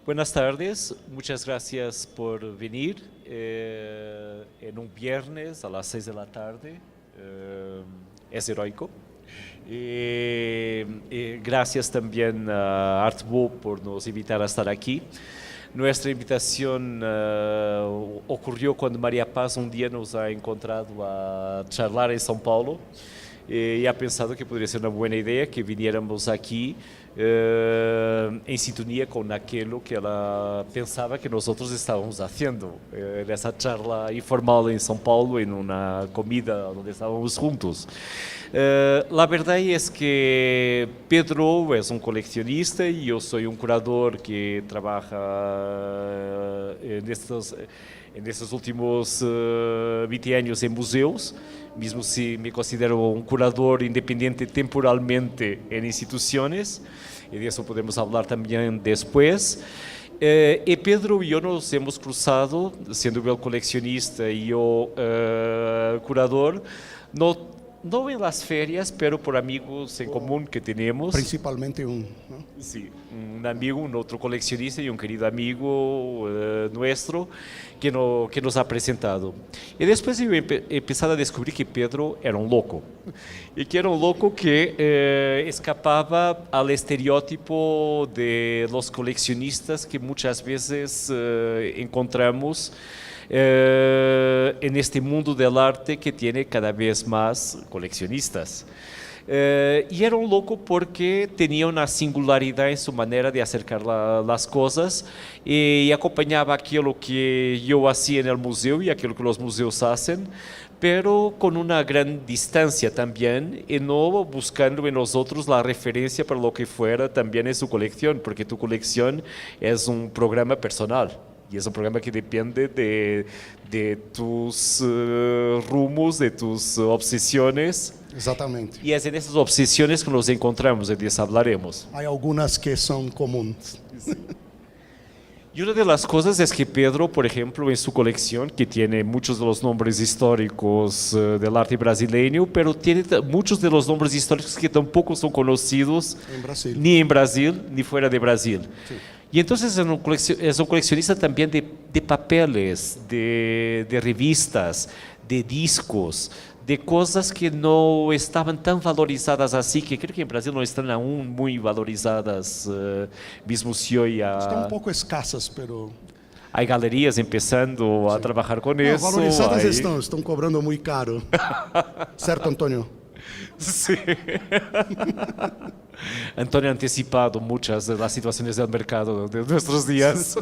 Buenas tardes, muchas gracias por venir en un viernes a las 6 de la tarde. Es heroico. Gracias también a Artbo por nos invitar a estar aquí. Nuestra invitación ocurrió cuando María Paz un día nos ha encontrado a charlar en São Paulo y ha pensado que podría ser una buena idea que viniéramos aquí en sintonía con aquello que ela pensaba que nosotros estábamos haciendo, en esa charla informal en São Paulo, en una comida donde estábamos juntos. La verdad es que Pedro es un coleccionista y yo soy un curador que trabaja en estos últimos 20 años en museos, mismo si me considero un curador independiente temporalmente en instituciones, y de eso podemos hablar también después. Y Pedro y yo nos hemos cruzado, siendo él coleccionista y yo curador, no en las ferias, pero por amigos en común que tenemos. Principalmente ¿no? Sí, un amigo, un otro coleccionista y un querido amigo nuestro que nos ha presentado. Y después yo he empezado a descubrir que Pedro era un loco. Y que era un loco que escapaba al estereotipo de los coleccionistas que muchas veces encontramos en este mundo del arte que tiene cada vez más coleccionistas. Y era un loco porque tenía una singularidad en su manera de acercar las cosas y acompañaba aquello que yo hacía en el museo y aquello que los museos hacen, pero con una gran distancia también y no buscando en nosotros la referencia para lo que fuera también en su colección, porque tu colección es un programa personal. Y es un programa que depende de tus rumos, de tus obsesiones. Exatamente. Y es en esas obsesiones que nos encontramos, y de eso hablaremos. Hay algunas que son comunes. Y una de las cosas es que Pedro, por ejemplo, en su colección, que tiene muchos de los nombres históricos del arte brasileño, pero tiene muchos de los nombres históricos que tampoco son conocidos ni en Brasil, ni fuera de Brasil. Sí. Y entonces es un coleccionista también de papeles, de revistas, de discos, de cosas que no estaban tan valorizadas así, que creo que en Brasil no están aún muy valorizadas, mismo si hoy están un poco escasas, pero... Hay galerías empezando a trabajar con eso. Valorizadas están cobrando muy caro. ¿Cierto, Antonio? Sí. Antonio ha anticipado muchas de las situaciones del mercado de nuestros días.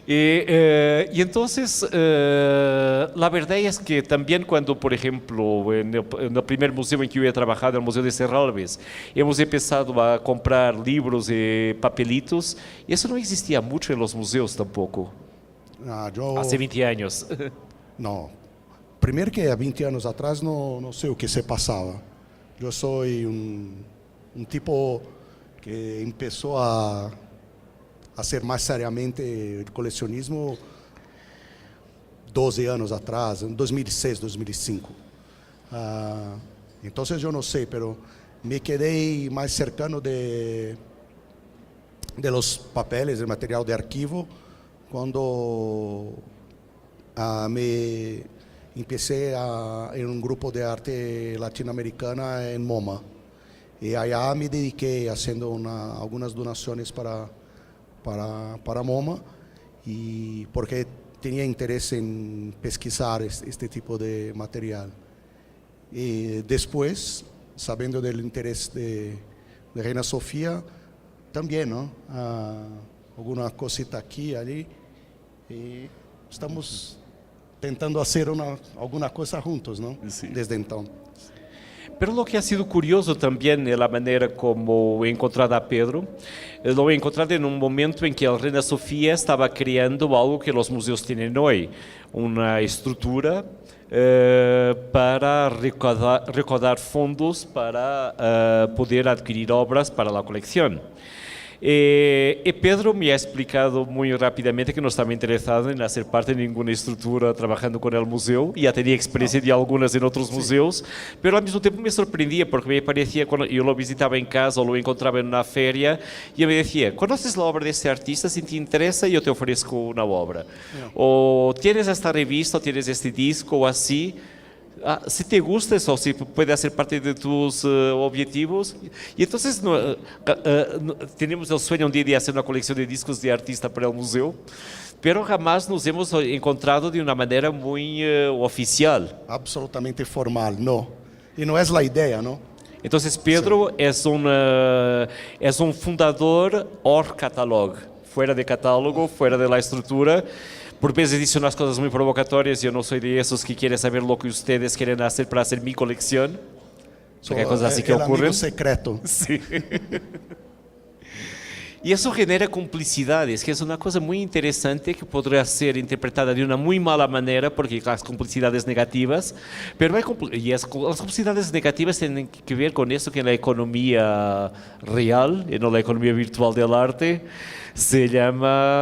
Y entonces, la verdad es que también cuando, por ejemplo, en el primer museo en que yo he trabajado, el Museo de Serralves, hemos empezado a comprar libros y papelitos, y eso no existía mucho en los museos tampoco. Hace 20 años. No. Primeiro que há 20 anos atrás não sei o que se passava. Eu sou um tipo que começou a ser mais seriamente colecionismo 12 anos atrás, em 2006, 2005. Então eu não sei, pero me quedei mais cercano de los papeles, de material de arquivo, quando empecé en un grupo de arte latinoamericana en MoMA. Y allá me dediqué haciendo algunas donaciones para MoMA, y porque tenía interés en pesquisar este tipo de material. Y después, sabiendo del interés de Reina Sofía, también, ¿no? Alguna cosita aquí, allí, y estamos tentando hacer alguna cosa juntos, ¿no? Sí. Desde entonces. Pero lo que ha sido curioso también es la manera como he encontrado a Pedro. Lo he encontrado en un momento en que el Reina Sofía estaba creando algo que los museos tienen hoy, una estructura para recaudar fondos para poder adquirir obras para la colección. Y Pedro me ha explicado muy rápidamente que no estaba interesado en hacer parte de ninguna estructura trabajando con el museo. Ya tenía experiencia de algunas en otros museos, pero al mismo tiempo me sorprendía porque me parecía, cuando yo lo visitaba en casa o lo encontraba en una feria, y me decía, ¿conoces la obra de este artista? Si te interesa, yo te ofrezco una obra. O tienes esta revista, o tienes este disco o así. Si te gusta eso, si puede hacer parte de tus objetivos. Y entonces tenemos el sueño un día de hacer una colección de discos de artista para el museo, pero jamás nos hemos encontrado de una manera muy oficial. Absolutamente formal, no. Y no es la idea, ¿no? Entonces Pedro es un fundador hors catálogo, fuera de catálogo, fuera de la estructura. Por veces dice unas cosas muy provocatorias. Yo no soy de esos que quieren saber lo que ustedes quieren hacer para hacer mi colección. Porque hay cosas así que ocurren. Amigo secreto. Sí. Y eso genera complicidades, que es una cosa muy interesante que podría ser interpretada de una muy mala manera, porque las complicidades negativas, pero las complicidades negativas tienen que ver con eso que en la economía real, y no la economía virtual del arte, se llama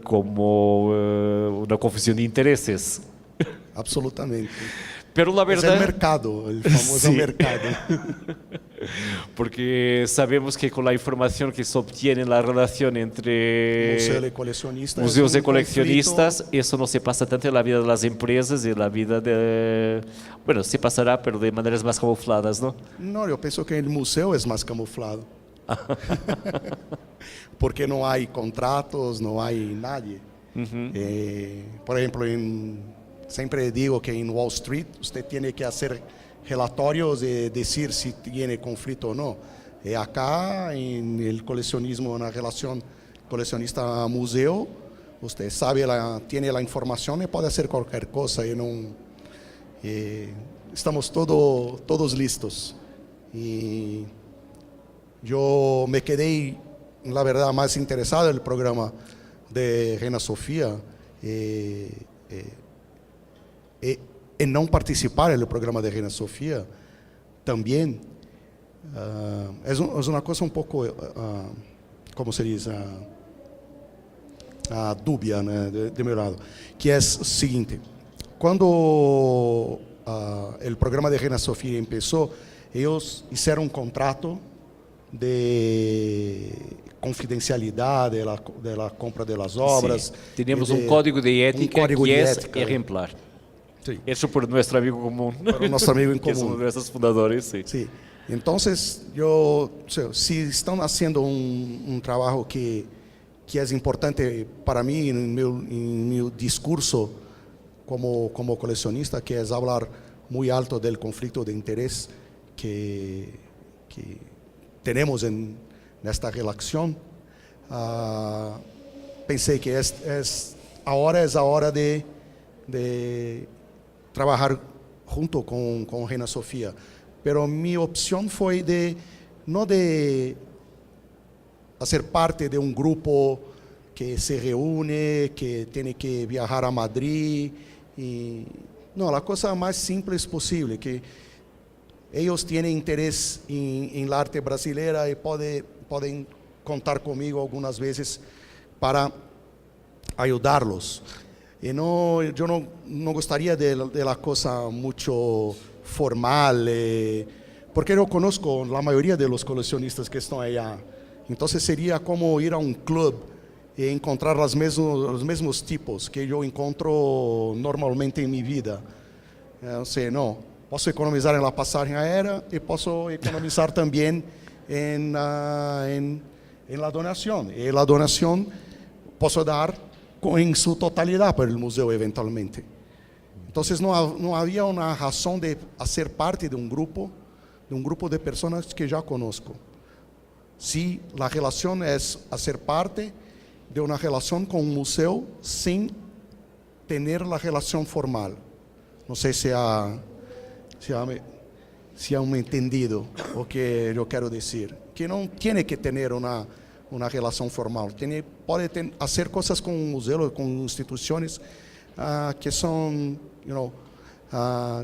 como una confusión de intereses. Absolutamente. Pero la verdad, es el mercado, el famoso sí. mercado. Porque sabemos que con la información que se obtiene en la relación entre museos y coleccionistas, eso no se pasa tanto en la vida de las empresas y en la vida de... Bueno, se pasará, pero de maneras más camufladas, ¿no? No, yo pienso que el museo es más camuflado. Porque no hay contratos, no hay nadie. Por ejemplo, siempre digo que en Wall Street usted tiene que hacer relatorios y decir si tiene conflicto o no. Acá en el coleccionismo, una relación coleccionista-museo, usted sabe, tiene la información y puede hacer cualquier cosa. Estamos todos listos. Y yo me quedé, la verdad, más interesado en el programa de Reina Sofía en no participar en el programa de Reina Sofía también. Es una cosa un poco, ¿cómo se dice? Dúbia, né, de meu lado, que es o seguinte: cuando el programa de Reina Sofía empezó, ellos hicieron un contrato de confidencialidad de la compra de las obras. Sí. Teníamos un código de ética que es ética ejemplar. Sí. Hecho por nuestro amigo común. Por nuestro amigo en que común. es uno de nuestros fundadores, sí. Sí. Entonces, si están haciendo un trabajo que es importante para mí en mi discurso como coleccionista, que es hablar muy alto del conflicto de interés que tenemos en esta relación, pensé que ahora es la hora de trabajar junto con Reina Sofía. Pero mi opción fue no de hacer parte de un grupo que se reúne, que tiene que viajar a Madrid. No, la cosa más simple posible, que ellos tienen interés en la arte brasileña y pueden contar conmigo algunas veces para ayudarlos. Yo no gustaría de la cosa mucho formal, porque yo conozco la mayoría de los coleccionistas que están allá. Entonces sería como ir a un club e encontrar los mismos tipos que yo encuentro normalmente en mi vida. O sea, no, posso economizar en la pasaje aérea y posso economizar también en la donación. Y la donación posso dar en su totalidad para el museo eventualmente. Entonces no había una razón de hacer parte de un grupo de personas que ya conozco. Si la relación es hacer parte de una relación con un museo sin tener la relación formal. No sé si han entendido lo que yo quiero decir. Que no tiene que tener una relación formal. Puede hacer cosas con un museo, con instituciones que son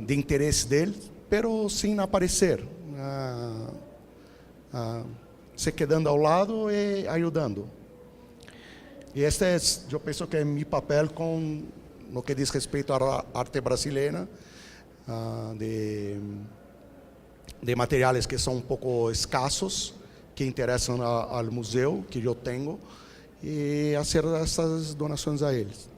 de interés de él, pero sin aparecer. se quedando ao lado e ajudando. E este é, eu penso que é meu papel com no que diz respeito à arte brasileira, de materiais que são um pouco escassos, que interessam ao museu que eu tenho, e fazer essas donações a eles.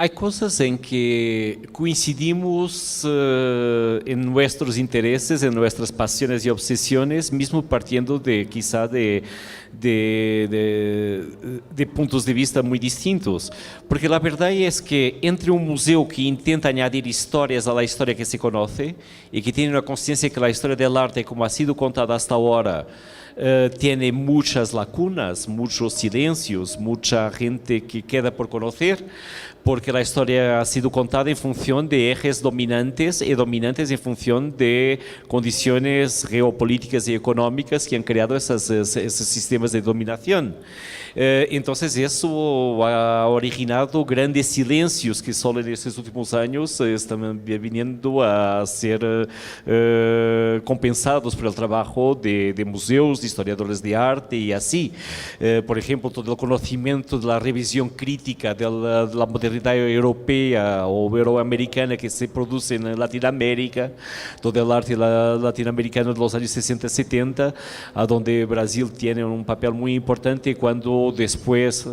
Hay cosas en que coincidimos en nuestros intereses, en nuestras pasiones y obsesiones, mismo partiendo de quizá de puntos de vista muy distintos. Porque la verdad es que entre un museo que intenta añadir historias a la historia que se conoce y que tiene una conciencia que la historia del arte, como ha sido contada hasta ahora, tiene muchas lacunas, muchos silencios, mucha gente que queda por conocer, porque la historia ha sido contada en función de ejes dominantes y dominantes en función de condiciones geopolíticas y económicas que han creado esos sistemas de dominación. Entonces eso ha originado grandes silencios que solo en estos últimos años están viniendo a ser compensados por el trabajo de museos, de historiadores de arte y así. Por ejemplo, todo el conocimiento de la revisión crítica de la modernidad europea o euroamericana que se produce en Latinoamérica, todo el arte latinoamericano de los años 60-70, a donde Brasil tiene un papel muy importante cuando después,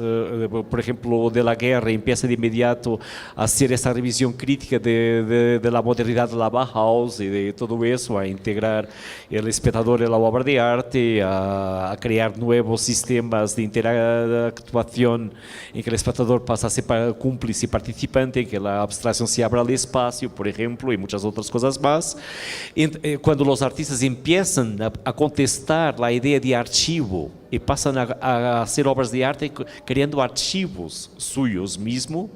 por ejemplo, de la guerra, empieza de inmediato a hacer esa revisión crítica de la modernidad de la Bauhaus y de todo eso, a integrar el espectador en la obra de arte, a crear nuevos sistemas de interactuación en que el espectador pasa a ser cómplice y participante, en que la abstracción se abra al espacio, por ejemplo, y muchas otras cosas más. Cuando los artistas empiezan a contestar la idea de archivo y pasan a hacer obras de arte creando archivos suyos mismos,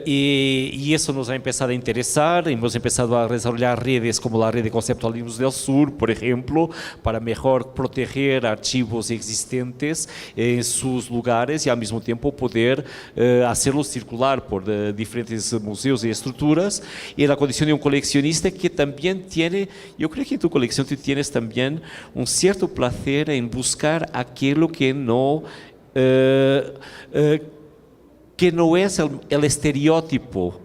y eso nos ha empezado a interesar. Hemos empezado a desarrollar redes como la red de conceptualismos del sur, por ejemplo, para mejor proteger archivos existentes en sus lugares y al mismo tiempo poder hacerlos circular por diferentes museos y estructuras, y en la condición de un coleccionista que también tiene, yo creo que en tu colección tú tienes también un cierto placer en buscar aquello que no es el estereotipo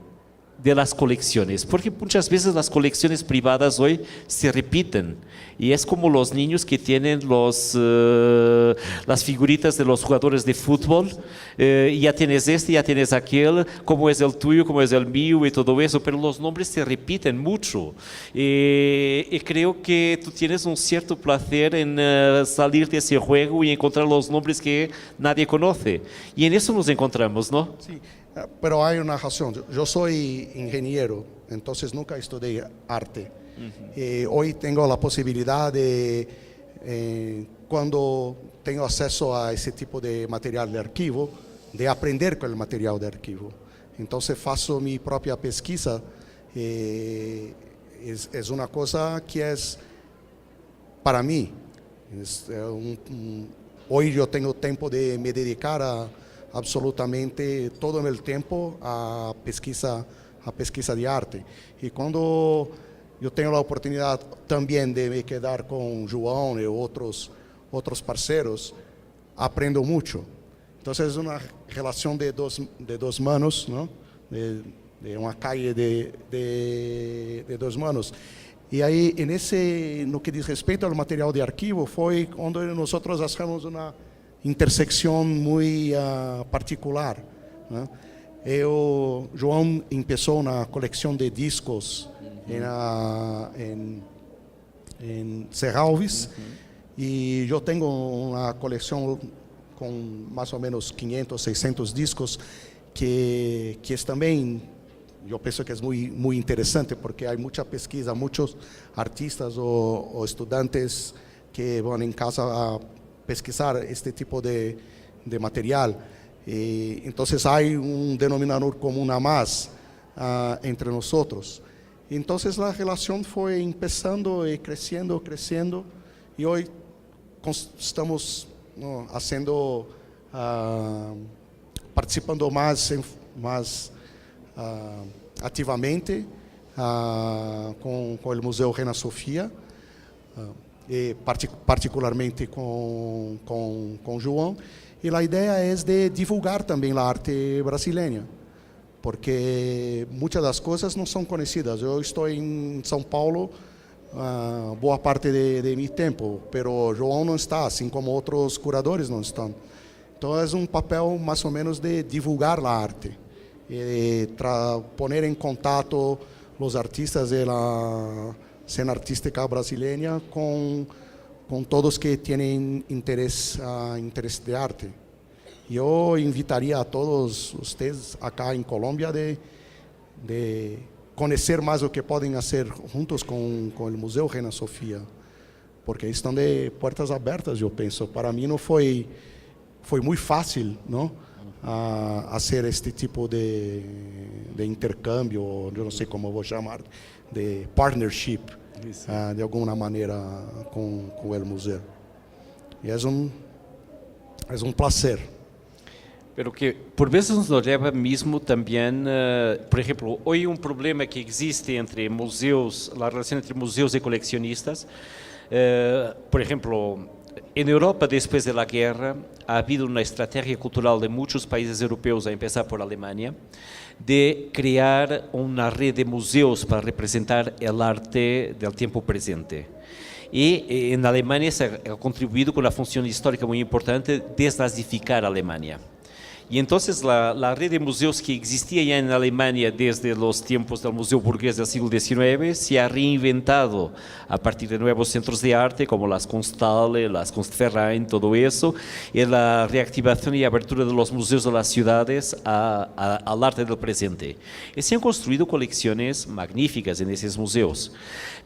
de las colecciones, porque muchas veces las colecciones privadas hoy se repiten y es como los niños que tienen las figuritas de los jugadores de fútbol, ya tienes este, ya tienes aquel, como es el tuyo, como es el mío y todo eso, pero los nombres se repiten mucho, y creo que tú tienes un cierto placer en salir de ese juego y encontrar los nombres que nadie conoce, y en eso nos encontramos, ¿no? Sí. Pero hay una razón. Yo soy ingeniero, entonces nunca estudié arte. Hoy tengo la posibilidad de, cuando tengo acceso a ese tipo de material de archivo, de aprender con el material de archivo. Entonces faço mi propia pesquisa. Es una cosa que es para mí. Hoy yo tengo tiempo de me dedicar a absolutamente todo el tiempo a pesquisa de arte. Y cuando yo tengo la oportunidad también de me quedar con João y otros parceros, aprendo mucho. Entonces es una relación de dos manos, ¿no? de una calle de dos manos. Y ahí, en lo que dice respecto al material de archivo, fue cuando nosotros hacemos una intersecção muito particular, né? João começou na coleção de discos em Serralves, e eu tenho uma coleção com mais ou menos 500, 600 discos que também eu penso que é muito interessante, porque há muita pesquisa, muitos artistas ou estudantes que vão em casa a pesquisar este tipo de material. Entonces hay un denominador común a más entre nosotros. Entonces la relación fue empezando y creciendo, y hoy estamos, ¿no?, haciendo, participando más activamente con el Museo Reina Sofía. particularmente com João. E a ideia é de divulgar também a arte brasileira, porque muitas das coisas não são conhecidas. Eu estou em São Paulo boa parte de meu tempo, pero João não está, assim como outros curadores não estão. Então é um papel mais ou menos de divulgar a arte, poner em contato os artistas da cena artística brasileira com todos que têm interesse de arte. Eu invitaria a todos vocês acá em Colômbia de conhecer mais o que podem fazer juntos com o Museu Reina Sofia, porque estão de portas abertas, eu penso. Para mim não foi muito fácil, não, fazer este tipo de intercâmbio, eu não sei como vou chamar, de partnership, de alguma maneira com o museu. E é um prazer. Pero que por vezes nos leva mesmo também, por exemplo, hoje problema que existe entre museus, a relação entre museus e colecionistas, por exemplo, em Europa, depois da guerra, ha habido uma estratégia cultural de muitos países europeus, a começar por Alemanha, de criar uma rede de museus para representar o arte do tempo presente. E na Alemanha se ha contribuído com uma função histórica muito importante de desnazificar a Alemanha. E então a rede de museus que existia já na Alemanha desde os tempos do Museu Burguês do século XIX se ha reinventado a partir de novos centros de arte como las Kunsthalle, las Kunstverein, todo isso, e a reactivação e abertura dos museus das cidades ao arte do presente. E se han construído coleções magníficas nesses museus,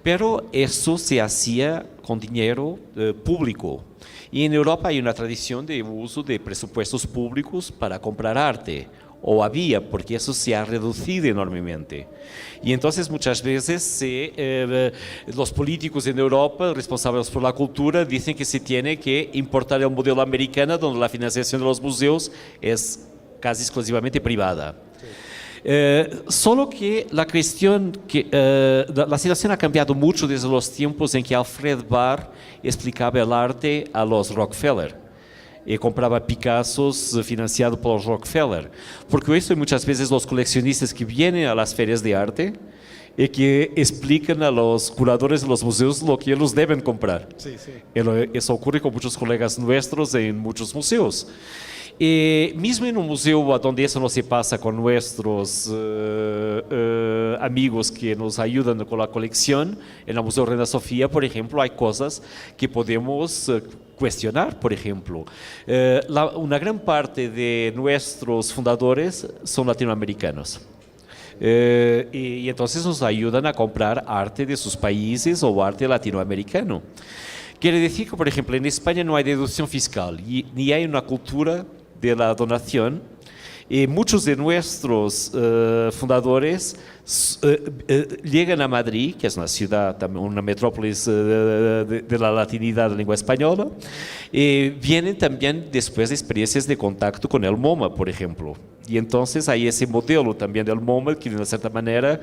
pero isso se hacía com dinheiro público. E em Europa há uma tradição de uso de presupuestos públicos para comprar arte, ou havia, porque isso se ha reduzido enormemente. E então, muitas vezes, os políticos em Europa, responsáveis por la cultura, dizem que se tem que importar o modelo americano, onde a financiação dos museus é quase exclusivamente privada. Solo que la cuestión que la situación ha cambiado mucho desde los tiempos en que Alfred Barr explicaba el arte a los Rockefeller y compraba Picassos financiado por los Rockefeller, porque eso hay muchas veces los coleccionistas que vienen a las ferias de arte y que explican a los curadores de los museos lo que ellos deben comprar. Sí, sí. Eso ocurre con muchos colegas nuestros en muchos museos. E mesmo em museu onde isso não se passa com nossos amigos que nos ajudam com a coleção, no Museu Reina Sofia, por exemplo, há coisas que podemos questionar. Por exemplo, uma grande parte de nossos fundadores são latino-americanos. E então nos ajudam a comprar arte de seus países ou arte latino-americano. Quer dizer que, por exemplo, em Espanha não há dedução fiscal e nem há uma cultura de la donación, y muchos de nuestros fundadores llegan a Madrid, que es una ciudad, una metrópolis de la latinidad de la lengua española, y vienen también después de experiencias de contacto con el MoMA, por ejemplo. Y entonces hay ese modelo también del MoMA que de una cierta manera,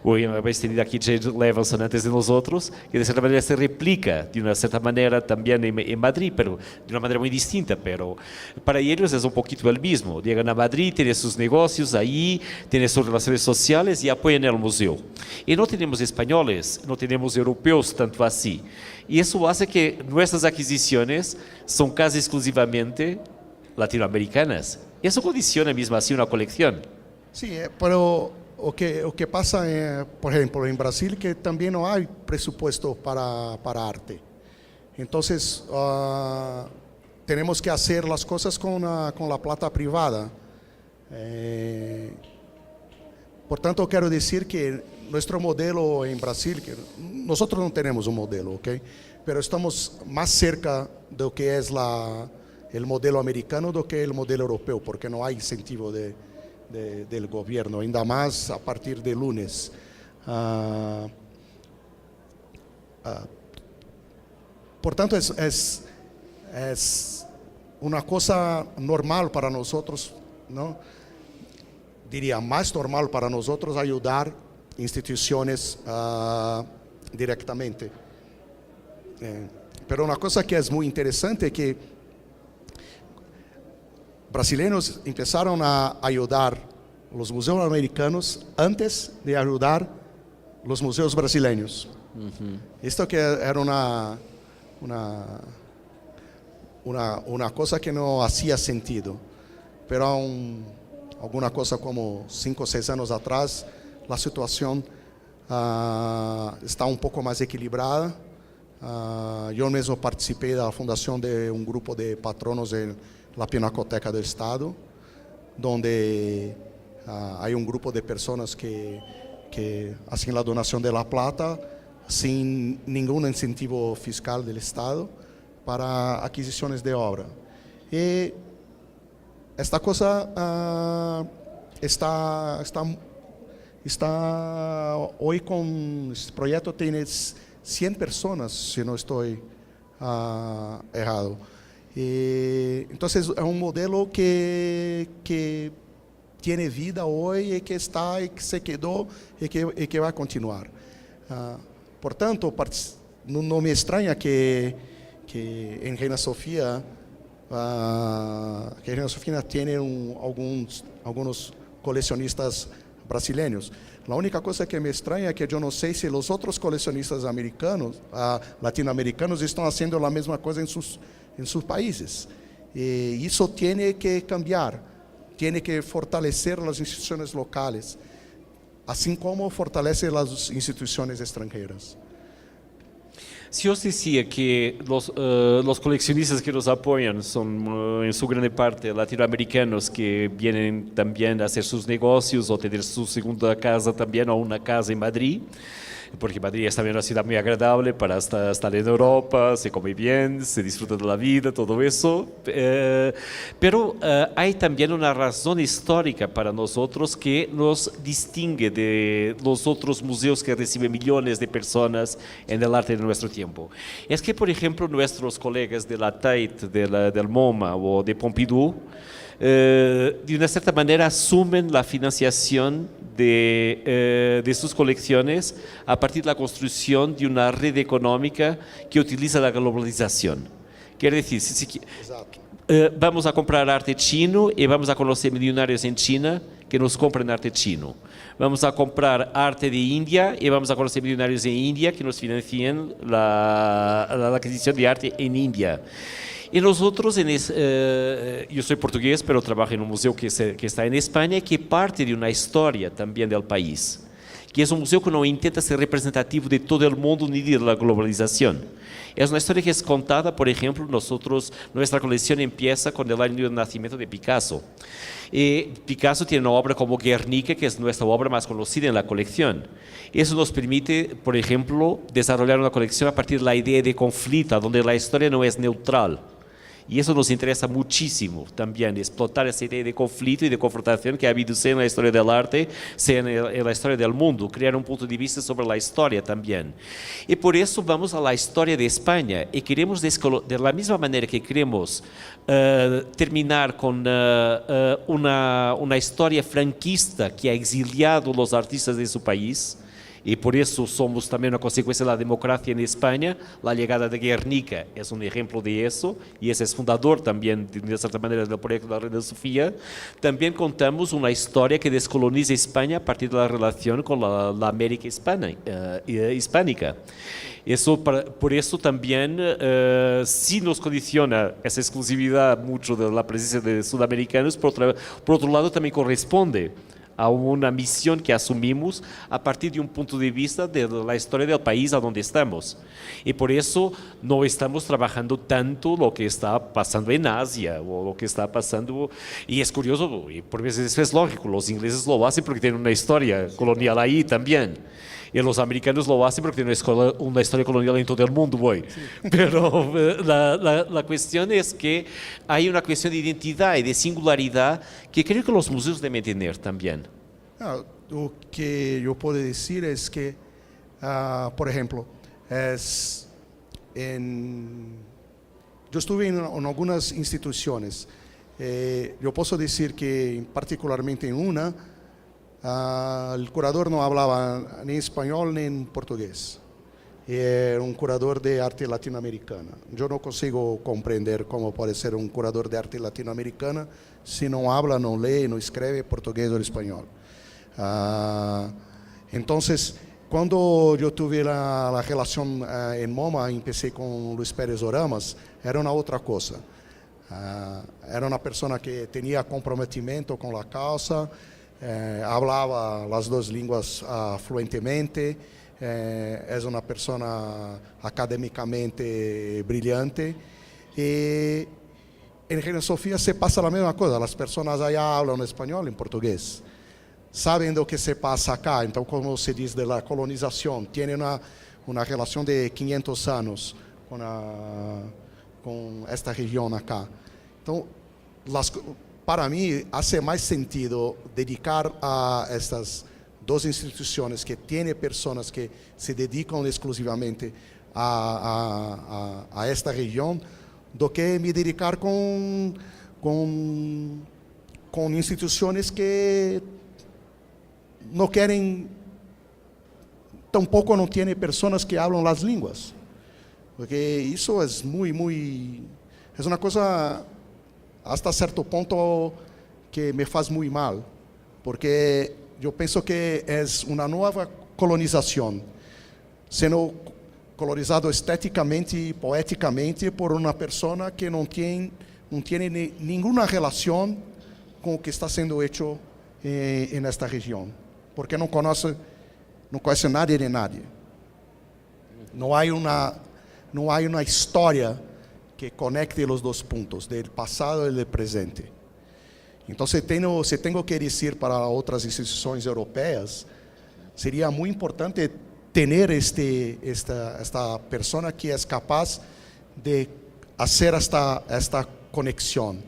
hoy habéis tenido aquí Jay Levinson antes de nosotros, que de cierta manera se replica de una cierta manera también en Madrid, pero de una manera muy distinta, pero para ellos es un poquito el mismo. Llegan a Madrid, tienen sus negocios ahí, tienen sus relaciones sociales y apoyan el museo. Y no tenemos españoles, no tenemos europeos tanto así. Y eso hace que nuestras adquisiciones son casi exclusivamente latinoamericanas. Isso condiciona mesmo assim uma coleção. Sim, pero o que passa, por exemplo, em Brasil, que também não há presupuesto para arte. Então, temos que fazer as coisas com a plata privada. Portanto, eu quero dizer que nosso modelo em Brasil, que nós não temos um modelo, ok? Pero estamos mais cerca do que é el modelo americano do que el modelo europeo, porque no hay incentivo del gobierno, ainda más a partir de lunes. Portanto, es una cosa normal para nosotros, ¿no? Diría más normal para nosotros ayudar instituciones directamente. Pero una cosa que es muy interesante es que brasileños empezaron a ayudar los museos americanos antes de ayudar los museos brasileños. Esto que era una cosa que no hacía sentido, pero alguna cosa como 5 o 6 años atrás, la situación está un poco más equilibrada. Yo mismo participé de la fundación de un grupo de patronos en la Pinacoteca del Estado, donde hay un grupo de personas que hacen la donación de la plata sin ningún incentivo fiscal del Estado para adquisiciones de obra. Y esta cosa está hoy con este proyecto, tiene 100 personas, si no estoy errado. Entonces es un modelo que tiene vida hoy y que está y que se quedó y que va a continuar. Por tanto, no me extraña que en Reina Sofía tiene algunos coleccionistas brasileños. La única cosa que me extraña es que yo no sé si los otros coleccionistas americanos, latinoamericanos, están haciendo la misma cosa en sus países. Y eso tiene que cambiar, tiene que fortalecer las instituciones locales, así como fortalece las instituciones extranjeras. Si os decía que los coleccionistas que nos apoyan son en su gran parte latinoamericanos que vienen también a hacer sus negocios o tener su segunda casa también o una casa en Madrid, porque Madrid es también una ciudad muy agradable para estar en Europa, se come bien, se disfruta de la vida, todo eso. Pero hay también una razón histórica para nosotros que nos distingue de los otros museos que reciben millones de personas en el arte de nuestro tiempo. Es que, por ejemplo, nuestros colegas de la Tate, del MoMA o de Pompidou, de una cierta manera asumen la financiación de sus colecciones a partir de la construcción de una red económica que utiliza la globalización. Quiere decir, vamos a comprar arte chino y vamos a conocer millonarios en China que nos compren arte chino. Vamos a comprar arte de India y vamos a conocer millonarios en India que nos financien la adquisición de arte en India. Y nosotros, yo soy portugués, pero trabajo en un museo que está en España y que parte de una historia también del país, que es un museo que no intenta ser representativo de todo el mundo ni de la globalización. Es una historia que es contada, por ejemplo, nuestra colección empieza con el año de nacimiento de Picasso. Picasso tiene una obra como Guernica, que es nuestra obra más conocida en la colección. Eso nos permite, por ejemplo, desarrollar una colección a partir de la idea de conflicto, donde la historia no es neutral. Y eso nos interesa muchísimo también, explotar esa idea de conflicto y de confrontación que ha habido sea en la historia del arte, sea en la historia del mundo, crear un punto de vista sobre la historia también. Y por eso vamos a la historia de España y queremos, de la misma manera que queremos terminar con una historia franquista que ha exiliado los artistas de su país, y por eso somos también una consecuencia de la democracia en España. La llegada de Guernica es un ejemplo de eso, y ese es fundador también, de cierta manera, del proyecto de la Reina Sofía. También contamos una historia que descoloniza España a partir de la relación con la América hispánica. Por eso también sí nos condiciona esa exclusividad mucho de la presencia de sudamericanos, por otro lado también corresponde a una misión que asumimos a partir de un punto de vista de la historia del país a donde estamos. Y por eso no estamos trabajando tanto lo que está pasando en Asia o lo que está pasando, y es curioso, y por veces es lógico, los ingleses lo hacen porque tienen una historia colonial ahí también. Y los americanos lo hacen porque tienen una historia colonial en todo el mundo hoy. Sí. Pero la cuestión es que hay una cuestión de identidad y de singularidad que creo que los museos deben tener también. Lo que yo puedo decir es que, por ejemplo, yo estuve en algunas instituciones. Yo puedo decir que particularmente en una, el curador no hablaba ni español ni en portugués. un curador de arte latinoamericana. Yo no consigo comprender cómo puede ser un curador de arte latinoamericana si no habla, no lee, no escribe portugués o español. Entonces, cuando yo tuve la relación en MoMA, empecé con Luis Pérez Oramas, era una otra cosa. Era una persona que tenía comprometimiento con la causa, hablaba las dos lenguas fluentemente, es una persona académicamente brillante. Y en Reina Sofía se pasa la misma cosa, las personas allá hablan español y portugués. Saben lo que se pasa acá, entonces, como se dice de la colonización, tienen una relación de 500 años con esta región acá. Entonces, para mí hace más sentido dedicar a estas dos instituciones que tienen personas que se dedican exclusivamente a esta región, do que me dedicar con instituciones que no quieren, tampoco no tienen personas que hablan las lenguas, porque eso es es una cosa hasta cierto punto que me faz muy mal, porque yo pienso que es una nueva colonización, siendo colonizado estéticamente y poéticamente por una persona que no tiene ninguna relación con lo que está siendo hecho en esta región, porque no conoce nadie de nadie. No hay una historia que conecte los dos puntos, del pasado y del presente. Entonces, si tengo que decir para otras instituciones europeas, sería muy importante tener esta persona que es capaz de hacer esta conexión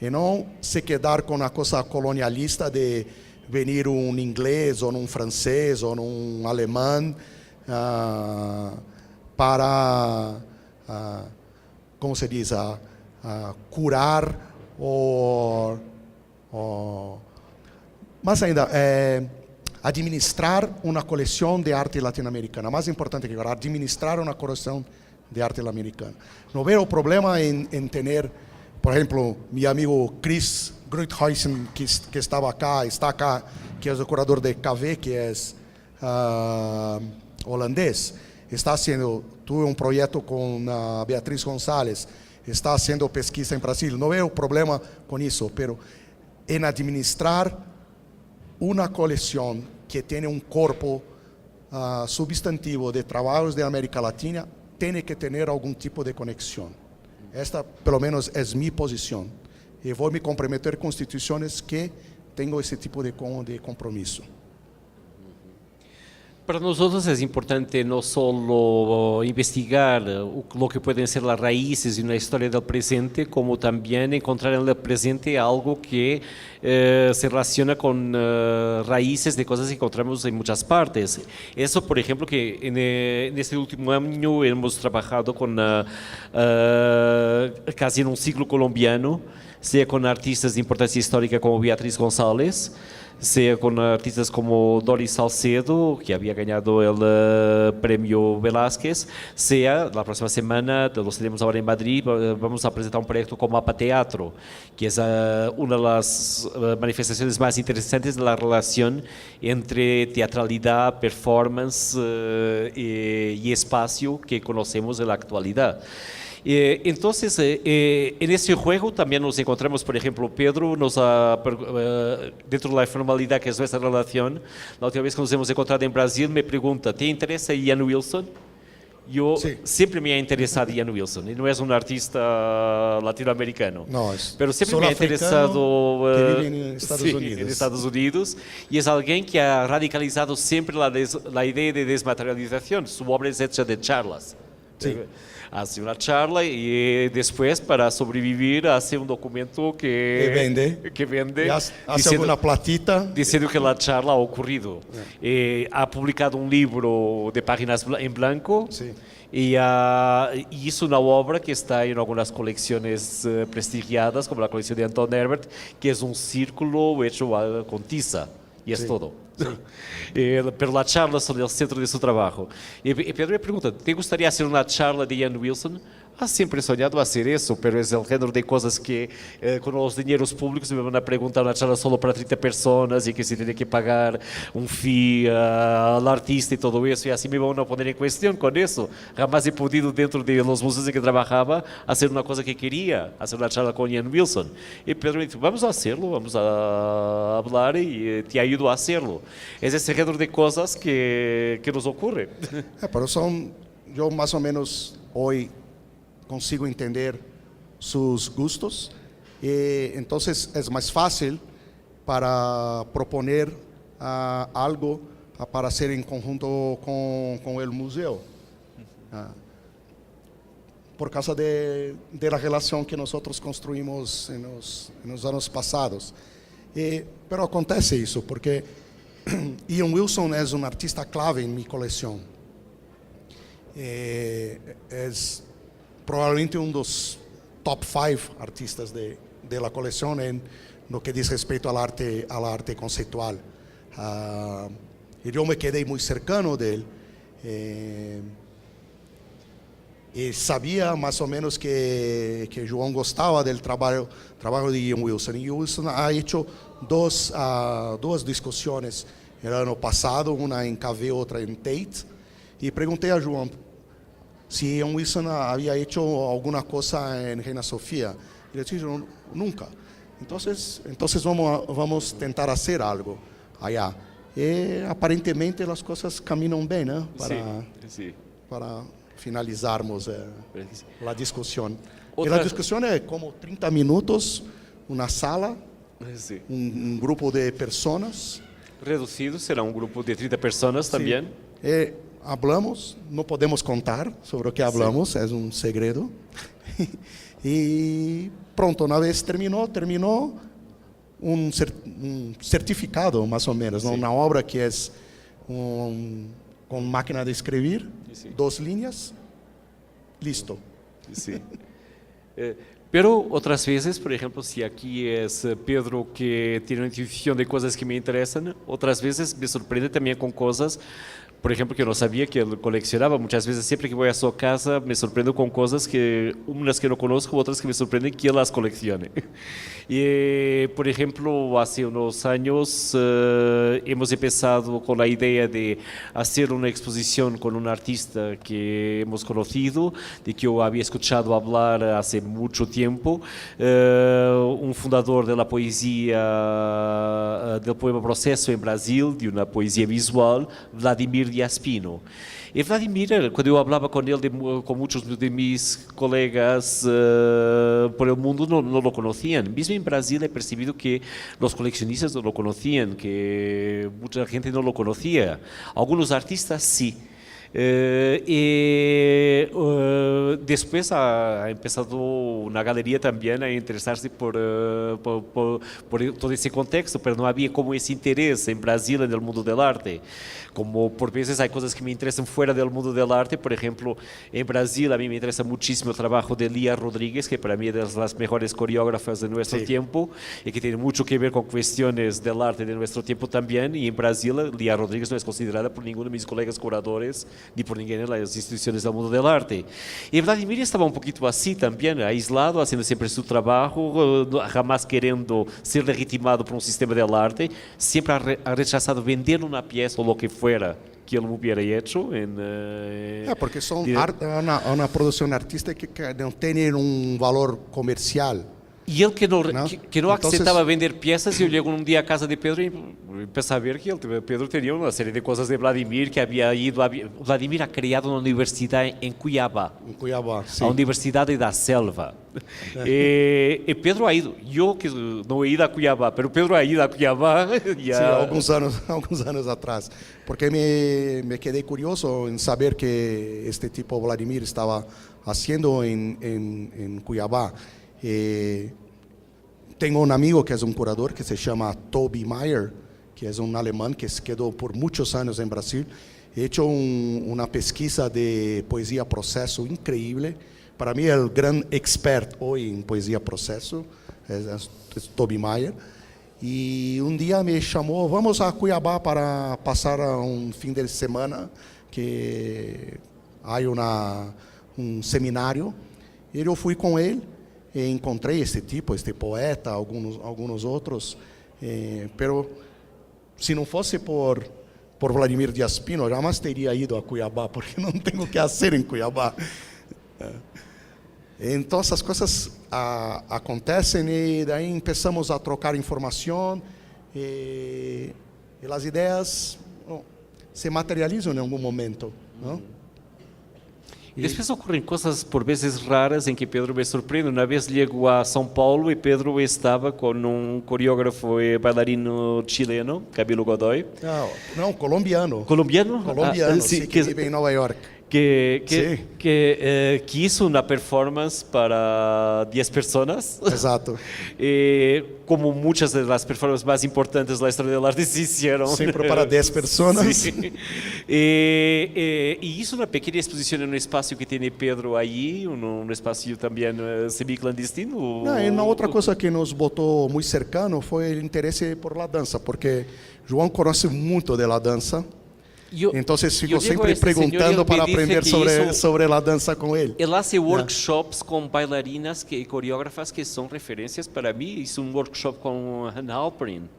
y no se quedar con la cosa colonialista de venir un inglés o un francés o un alemán para, ¿cómo se dice?, curar o más ainda, administrar una colección de arte latinoamericana. Más importante que agora, administrar una colección de arte latinoamericana. No veo problema en tener, por ejemplo, mi amigo Chris Groothuizen, que está acá, que es el curador de KV, que es holandés. Tuve un proyecto con Beatriz González, está haciendo pesquisa en Brasil. No veo problema con eso, pero en administrar una colección que tiene un cuerpo substantivo de trabajos de América Latina, tiene que tener algún tipo de conexión. Esta, pelo menos, es mi posición. Y voy a me comprometer con instituciones que tengan ese tipo de compromiso. Para nosotros es importante no solo investigar lo que pueden ser las raíces de una historia del presente, como también encontrar en el presente algo que se relaciona con raíces de cosas que encontramos en muchas partes. Eso, por ejemplo, que en este último año hemos trabajado con casi en un ciclo colombiano, sea con artistas de importancia histórica como Beatriz González, sea con artistas como Doris Salcedo, que había ganado el premio Velázquez, sea la próxima semana, los tenemos ahora en Madrid, vamos a presentar un proyecto como Mapa Teatro, que es una de las manifestaciones más interesantes de la relación entre teatralidad, performance y espacio que conocemos en la actualidad. Entonces, en este juego también nos encontramos, por ejemplo, Pedro dentro de la formalidad que es nuestra relación, la última vez que nos hemos encontrado en Brasil me pregunta, ¿te interesa Ian Wilson? Yo siempre me ha interesado Ian Wilson, y no es un artista latinoamericano, pero siempre me ha interesado que vive en Estados Unidos. En Estados Unidos, y es alguien que ha radicalizado siempre la idea de desmaterialización. Su obra es hecha de charlas. Sí. Hace una charla y después, para sobrevivir, hace un documento que vende y hace alguna platita diciendo que la charla ha ocurrido. Ha publicado un libro de páginas en blanco. Sí. Y hizo una obra que está en algunas colecciones prestigiadas, como la colección de Anton Herbert, que es un círculo hecho con tiza. y es Sí, todo. sí. Pero la charla son el centro de su trabajo. Y Pedro me pregunta, ¿te gustaría hacer una charla de Ian Wilson? Siempre he soñado hacer eso, pero es el género de cosas que con los dineros públicos me van a preguntar una charla solo para 30 personas y que se tiene que pagar un fee al artista y todo eso, y así me van a poner en cuestión con eso. Jamás he podido, dentro de los museos en que trabajaba, hacer una cosa que quería, hacer una charla con Ian Wilson. Y Pedro me dijo, vamos a hacerlo, vamos a hablar y te ayudo a hacerlo. Es ese género de cosas que nos ocurre. Pero yo más o menos hoy consigo entender sus gustos, entonces es más fácil para proponer algo para hacer en conjunto con el museo, por causa de la relación que nosotros construimos en los años pasados. Pero acontece eso, porque Ian Wilson es un artista clave en mi colección. Es probablemente um dos top 5 artistas de la colección en lo que dice respecto al arte conceptual. Y yo me quedé muy cercano de él. Y sabía más o menos que João gostava del trabajo de Ian Wilson. Y Wilson ha hecho dos discusiones el año pasado, una en KV, otra en Tate. Y pregunté a João si Ian Wilson había hecho alguna cosa en Reina Sofía. Y le dije, nunca. Entonces vamos a tentar hacer algo allá. Y aparentemente las cosas caminan bien, ¿no? Para finalizarmos la discusión. Y la discusión es como 30 minutos, una sala, un grupo de personas. Reducido, será un grupo de 30 personas también. Hablamos, no podemos contar sobre lo que hablamos, es un segredo. Y pronto, una vez terminó un certificado, más o menos, ¿no? Una obra que es con máquina de escribir, 2 líneas, listo. Sí. Pero otras veces, por ejemplo, si aquí es Pedro que tiene una intuición de cosas que me interesan, otras veces me sorprende también con cosas, por ejemplo, que yo no sabía que él coleccionaba. Muchas veces, siempre que voy a su casa, me sorprendo con cosas que, unas que no conozco, otras que me sorprenden que él las coleccione. Y, por ejemplo, hace unos años hemos empezado con la idea de hacer una exposición con un artista que hemos conocido, de que yo había escuchado hablar hace mucho tiempo, un fundador de la poesía, del poema Proceso en Brasil, de una poesía visual, Vladimir Díaz Pino. Y Vladimir, cuando yo hablaba con él, con muchos de mis colegas por el mundo, no lo conocían. Mismo en Brasil he percibido que los coleccionistas no lo conocían, que mucha gente no lo conocía. Algunos artistas sí. Después ha empezado una galería también a interesarse por todo ese contexto, pero no había como ese interés en Brasil en el mundo del arte. Como por veces hay cosas que me interesan fuera del mundo del arte. Por ejemplo, en Brasil a mí me interesa muchísimo el trabajo de Lía Rodríguez, que para mí es de las mejores coreógrafas de nuestro tiempo y que tiene mucho que ver con cuestiones del arte de nuestro tiempo también. Y en Brasil Lía Rodríguez no es considerada por ninguno de mis colegas curadores ni por ninguém en las instituciones del mundo del arte. Y Vladimir estaba un poquito así también, aislado, haciendo siempre su trabajo, jamás queriendo ser legitimado por un sistema del arte. Siempre ha rechazado vender una pieza o lo que fuera que él hubiera hecho. Porque son una producción artística que no tiene un valor comercial. Y él que no Entonces, aceptaba vender piezas, yo llego un día a casa de Pedro y empecé a ver que Pedro tenía una serie de cosas de Vladimir, que había ido Vladimir ha creado una universidad en Cuiabá. En Cuiabá, sí. A Universidade da Selva. Y Pedro ha ido, yo que no he ido a Cuiabá, pero Pedro ha ido a Cuiabá ya. Sí, algunos años atrás, porque me quedé curioso en saber que este tipo Vladimir estaba haciendo en Cuiabá. Tengo un amigo que es un curador que se llama Toby Mayer, que es un alemán que se quedó por muchos años en Brasil. He hecho una pesquisa de poesía proceso increíble. Para mí el gran expert hoy en poesía proceso es Toby Mayer. E um dia me chamou, vamos a Cuiabá para passar um fim de semana, que há um seminário. E eu fui com ele e encontrei este tipo, este poeta, alguns outros. Pero se não fosse por Vladimir Díaz Pino, eu jamais teria ido a Cuiabá, porque não tenho o que fazer em Cuiabá. Então, essas coisas acontecem e daí começamos a trocar informação e as ideias se materializam em algum momento, não? E depois ocorrem coisas por vezes raras em que Pedro me surpreende. Uma vez chego a São Paulo e Pedro estava com um coreógrafo e bailarino chileno, Camilo Godoy. Não, colombiano. Colombiano? Colombiano, sim, que vive em Nova York. Que hizo una performance para 10 personas. Exato. Como muchas de las performances más importantes de la historia del arte se hicieron. Siempre para 10 personas. Sí. Y hizo una pequeña exposición en un espacio que tiene Pedro allí, un espacio también semi-clandestino. Uma outra coisa que nos botou muito cercano foi o interesse por la dança, porque João conhece muito de la dança. Então, fico sempre perguntando para aprender sobre a dança com ele. Ele hace workshops com bailarinas e coreógrafas que são referências para mim. Hizo um workshop com Hannah Halperin.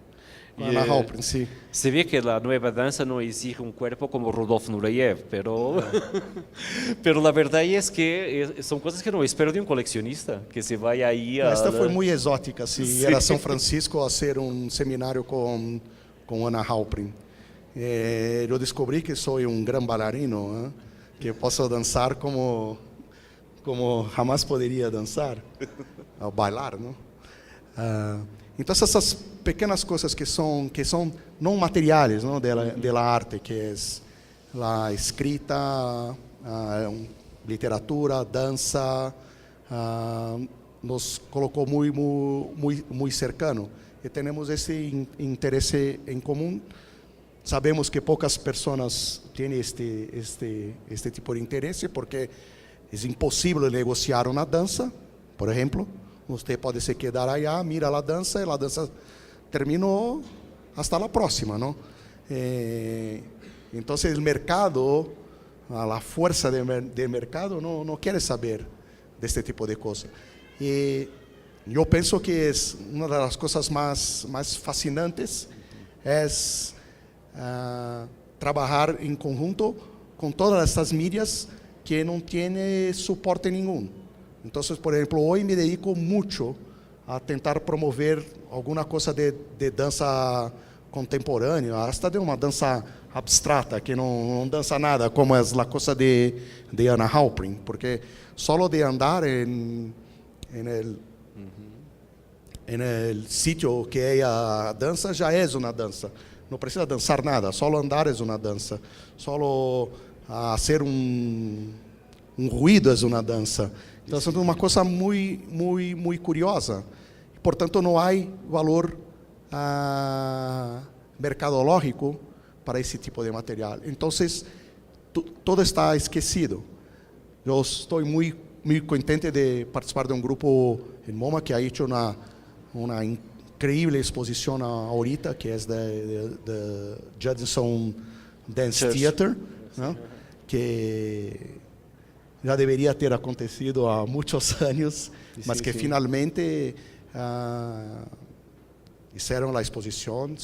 Hannah Halperin, sim. Se vê que a nova dança não exige um corpo como Rodolfo Nureyev, pero a verdade é que são coisas que não espero de um colecionista, que se vai aí a... Esta foi muito exótica, sim. Era São Francisco a ser um seminário com Hannah Halperin. Eu descobri que sou um grande bailarino, que posso dançar como jamais poderia dançar, ou bailar, não? Então essas pequenas coisas que são não materiais, não, da arte, que é a escrita, literatura, dança, nos colocou muito cercano e temos esse interesse em comum. Sabemos que poucas pessoas têm este tipo de interesse, porque é impossível negociar uma dança. Por exemplo, você pode se quedar allá, mira a dança, e a dança terminou, hasta a próxima, não? Então, o mercado, a força do mercado não quer saber deste tipo de coisa. E eu penso que uma das coisas mais fascinantes é trabalhar em conjunto com todas essas mídias que não têm suporte nenhum. Então, por exemplo, hoje me dedico muito a tentar promover alguma coisa de dança contemporânea, hasta de uma dança abstrata, que não dança nada, como é a coisa de Hannah Halperin, porque só de andar em el sítio que é a dança já é uma dança. Não precisa dançar nada, só andar é uma dança. Só fazer um ruído é uma dança. Então, é uma coisa muito curiosa. Portanto, não há valor mercadológico para esse tipo de material. Então, todo está esquecido. Eu estou muito contente de participar de um grupo em MoMA que ha hecho uma increíble exposición ahorita, que es de Judson Dance Theater, ¿no? Que ya debería ter acontecido há muitos anos, mas que finalmente hicieron la exposición.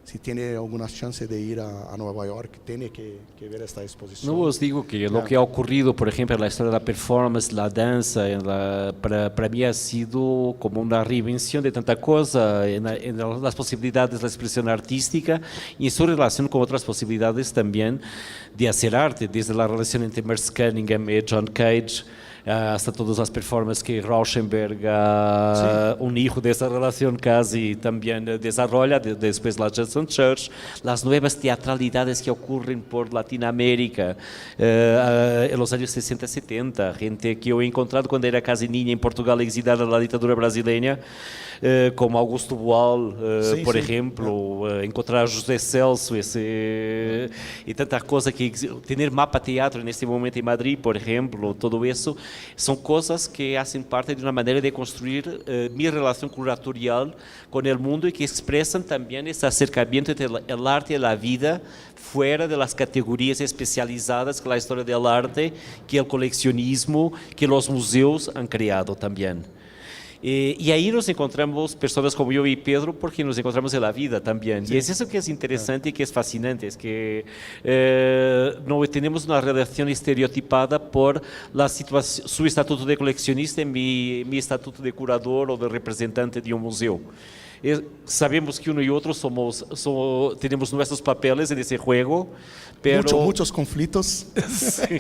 Si tiene alguna chance de ir a Nueva York, tiene que ver esta exposición. No os digo que lo que ha ocurrido, por ejemplo, en la historia de la performance, la danza, para mí ha sido como una reinvención de tanta cosa en las posibilidades de la expresión artística y en su relación con otras posibilidades también de hacer arte, desde la relación entre Merce Cunningham y John Cage, hasta todas las performances que Rauschenberg, un hijo de esa relación casi, también desarrolla, después la Judson Church, las nuevas teatralidades que ocurren por Latinoamérica en los años 60 y 70, gente que yo he encontrado cuando era casi niña en Portugal, exilada a la dictadura brasileña, como Augusto Boal, por ejemplo, encontrar a José Celso y tantas cosas, que tener mapa teatro en este momento en Madrid, por ejemplo, todo eso son cosas que hacen parte de una manera de construir mi relación curatorial con el mundo y que expresan también ese acercamiento entre el arte y la vida fuera de las categorías especializadas que la historia del arte, que el coleccionismo, que los museos han creado también. Y ahí nos encontramos personas como yo y Pedro porque nos encontramos en la vida también. Sí. Y es eso que es interesante y que es fascinante, es que no tenemos una relación estereotipada por la situación, su estatuto de coleccionista y mi estatuto de curador o de representante de un museo. Sabemos que uno y otro tenemos nuestros papeles en ese juego, pero... Muchos conflictos. Sí.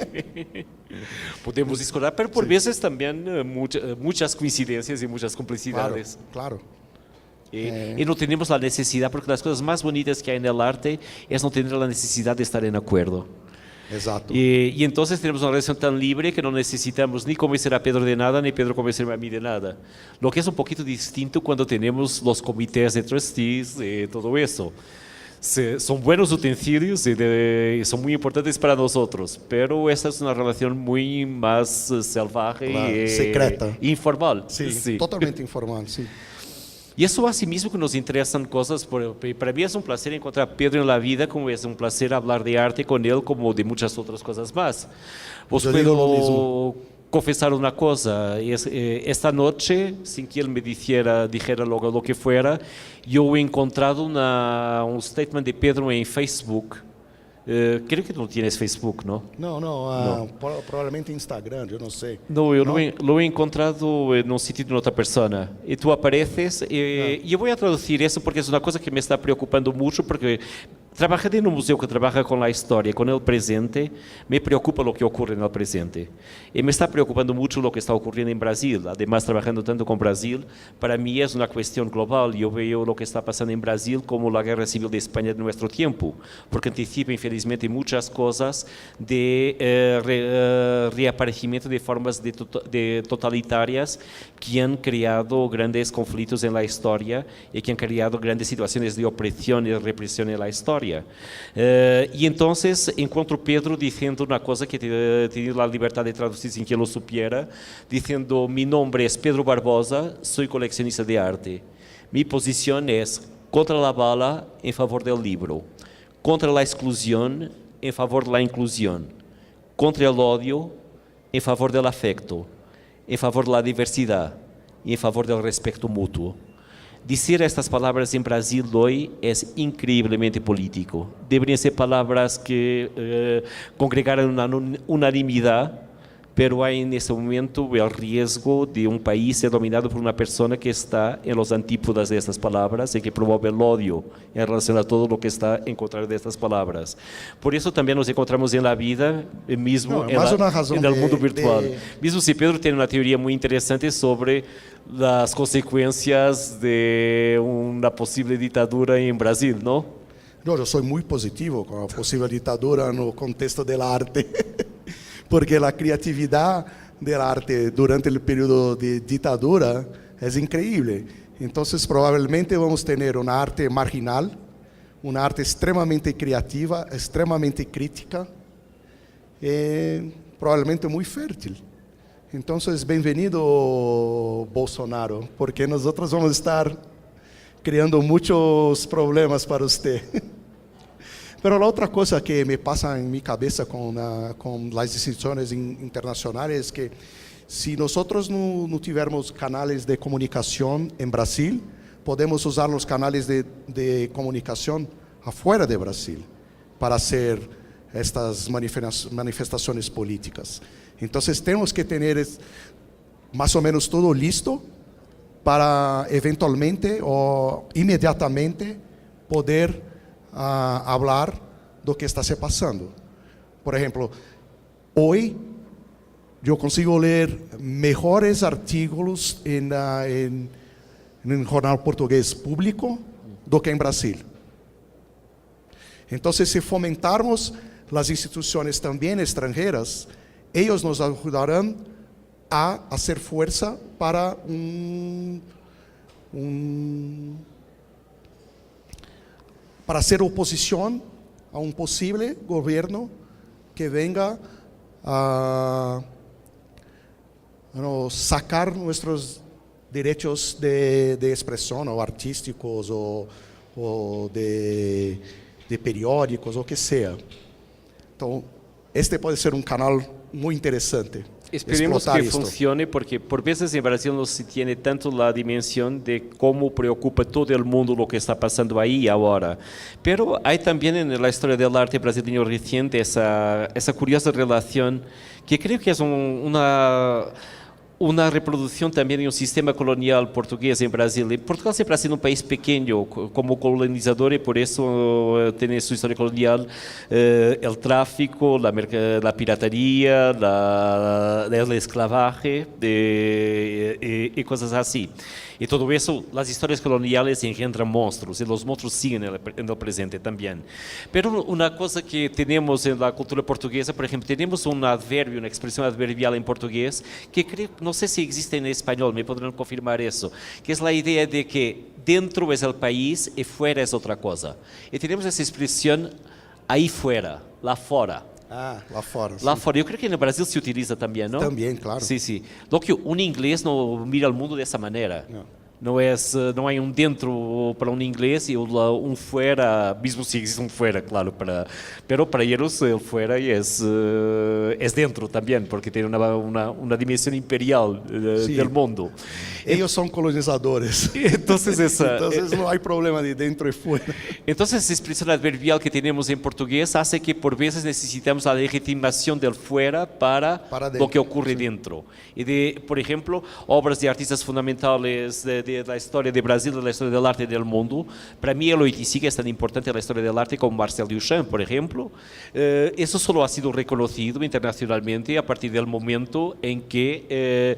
Podemos discordar, pero por veces también muchas coincidencias y muchas complicidades. Claro. Y no tenemos la necesidad, porque las cosas más bonitas que hay en el arte es no tener la necesidad de estar en acuerdo. Exacto. Y entonces tenemos una relación tan libre que no necesitamos ni convencer a Pedro de nada, ni Pedro convencerme a mí de nada. Lo que es un poquito distinto cuando tenemos los comités de trustees, todo eso. Son buenos utensilios y son muy importantes para nosotros, pero esta es una relación muy más salvaje y secreta. Informal. Sí, sí, totalmente informal, sí. Y eso hace mismo que nos interesan cosas. Para mí es un placer encontrar a Pedro en la vida, como es un placer hablar de arte con él, como de muchas otras cosas más. Os puedo confesar una cosa, esta noche, sin que él me dijera lo que fuera, yo he encontrado un statement de Pedro en Facebook. Creo que no tienes Facebook, ¿no? No, probablemente Instagram, yo no sé. No, yo lo he encontrado en un sitio de otra persona. Y tú apareces, y yo voy a traducir eso porque es una cosa que me está preocupando mucho, porque trabajar en un museo que trabaja con la historia, con el presente, me preocupa lo que ocurre en el presente. Y me está preocupando mucho lo que está ocurriendo en Brasil. Además, trabajando tanto con Brasil, para mí es una cuestión global. Yo veo lo que está pasando en Brasil como la guerra civil de España de nuestro tiempo, porque anticipa infelizmente muchas cosas de reaparecimiento de formas de totalitarias que han creado grandes conflictos en la historia y que han creado grandes situaciones de opresión y de represión en la historia. Y entonces encuentro Pedro diciendo una cosa que he tenido la libertad de traducir sin que lo supiera, diciendo: mi nombre es Pedro Barbosa, soy coleccionista de arte. Mi posición es contra la bala en favor del libro, contra la exclusión en favor de la inclusión, contra el odio en favor del afecto, en favor de la diversidad y en favor del respeto mutuo. Decir estas palabras en Brasil hoy es increíblemente político. Deberían ser palabras que congregaran una unanimidad, pero hay en este momento el riesgo de un país ser dominado por una persona que está en los antípodas de estas palabras y que promueve el odio en relación a todo lo que está en contra de estas palabras. Por eso también nos encontramos en la vida mismo, en el mundo virtual. Mismo si Pedro tiene una teoría muy interesante sobre las consecuencias de una posible ditadura en Brasil, ¿no? No, yo soy muy positivo con la posible ditadura en el contexto del arte, porque la creatividad del arte durante el periodo de dictadura es increíble. Entonces probablemente vamos a tener una arte marginal, una arte extremadamente creativa, extremadamente crítica, probablemente muy fértil. Entonces, bienvenido Bolsonaro, porque nosotros vamos a estar creando muchos problemas para usted. Pero la otra cosa que me pasa en mi cabeza con las instituciones internacionales es que si nosotros no tuviéramos canales de comunicación en Brasil, podemos usar los canales de comunicación afuera de Brasil para hacer estas manifestaciones políticas. Entonces tenemos que tener más o menos todo listo para eventualmente o inmediatamente poder hablar do que está se passando. Por ejemplo, hoy yo consigo leer mejores artículos en un jornal portugués público do que en Brasil. Entonces, si fomentarmos las instituciones también extranjeras, ellos nos ayudarán a hacer fuerza para para hacer oposición a un posible gobierno que venga a bueno, sacar nuestros derechos de expresión o artísticos o de periódicos, o que sea. Então, este pode ser um canal muito interessante. Esperemos explotar que esto. funcione, porque por veces en Brasil no se tiene tanto la dimensión de cómo preocupa todo el mundo lo que está pasando ahí ahora. Pero hay también en la historia del arte brasileño reciente esa curiosa relación que creo que es una reproducción también de un sistema colonial portugués en Brasil. Y Portugal siempre ha sido un país pequeño como colonizador y por eso tiene su historia colonial, el tráfico, la piratería, el esclavaje y cosas así. Y todo eso, las historias coloniales engendran monstruos y los monstruos siguen en el presente también. Pero una cosa que tenemos en la cultura portuguesa, por ejemplo, tenemos un adverbio, una expresión adverbial en portugués que creo, no sé si existe en español, me podrán confirmar eso, que es la idea de que dentro es el país y fuera es otra cosa. Y tenemos esa expresión ahí fuera, lá fora. Ah, lá fora. Lá sim. fora, eu creio que no Brasil se utiliza também, não? Também, claro. Sim, sim. Lo que um inglês não mira o mundo dessa maneira. Não. Não é dentro para um inglês e fuera, mesmo se existe fuera, claro, pero para ellos el fuera es dentro también, porque tiene una dimensión imperial Sí. del mundo. Ellos son colonizadores. Entonces, Entonces no hay problema de dentro y fuera. Entonces, esa expresión adverbial que tenemos en portugués hace que por veces necesitamos la legitimación del fuera para dentro, lo que ocurre dentro. Y por ejemplo, obras de artistas fundamentales de la historia de Brasil, de la historia del arte del mundo. Para mí, el 85 es tan importante en la historia del arte como Marcel Duchamp, por ejemplo. Eso solo ha sido reconocido internacionalmente a partir del momento en que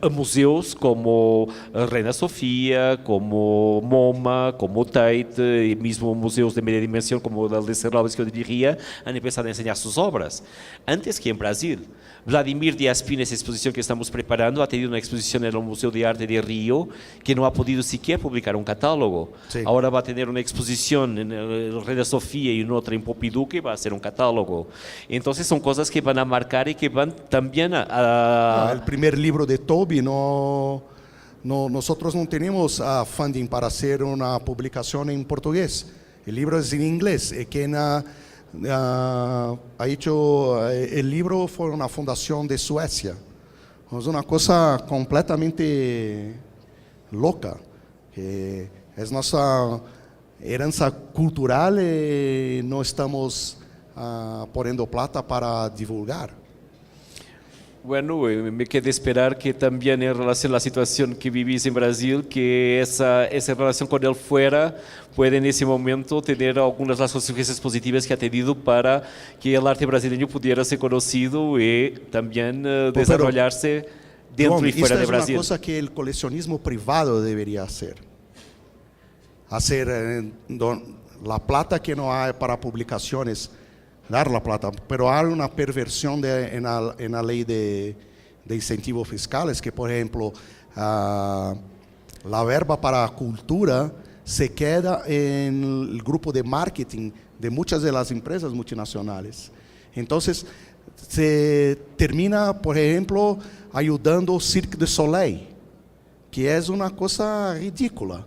museos como Reina Sofía, como MoMA, como Tate, y mismo museos de media dimensión como el de Serralves, que yo diría, han empezado a enseñar sus obras. Antes que en Brasil. Vladimir Diaspina, esa exposición que estamos preparando, ha tenido una exposición en el Museo de Arte de Río que no ha podido siquiera publicar un catálogo. Sí. Ahora va a tener una exposición en el Reina Sofía y en otra en Pompidou que va a ser un catálogo. Entonces son cosas que van a marcar y que van también El primer libro de Toby, nosotros no tenemos funding para hacer una publicación en portugués. El libro es en inglés. Quien ha hecho el libro fue una fundación de Suecia. Es una cosa completamente loca. Es nuestra heranza cultural y no estamos poniendo plata para divulgar. Bueno, me queda esperar que también en relación a la situación que vivís en Brasil, que esa relación con el fuera puede en ese momento tener algunas de las consecuencias positivas que ha tenido para que el arte brasileño pudiera ser conocido y también desarrollarse dentro João, y fuera de Esto es Brasil. una cosa que el coleccionismo privado debería hacer. La plata que no hay para publicaciones, dar la plata, pero hay una perversión en la ley de incentivos fiscales, que por ejemplo, la verba para cultura se queda en el grupo de marketing de muchas de las empresas multinacionales. Entonces, se termina, por ejemplo, ayudando Cirque du Soleil, que es una cosa ridícula.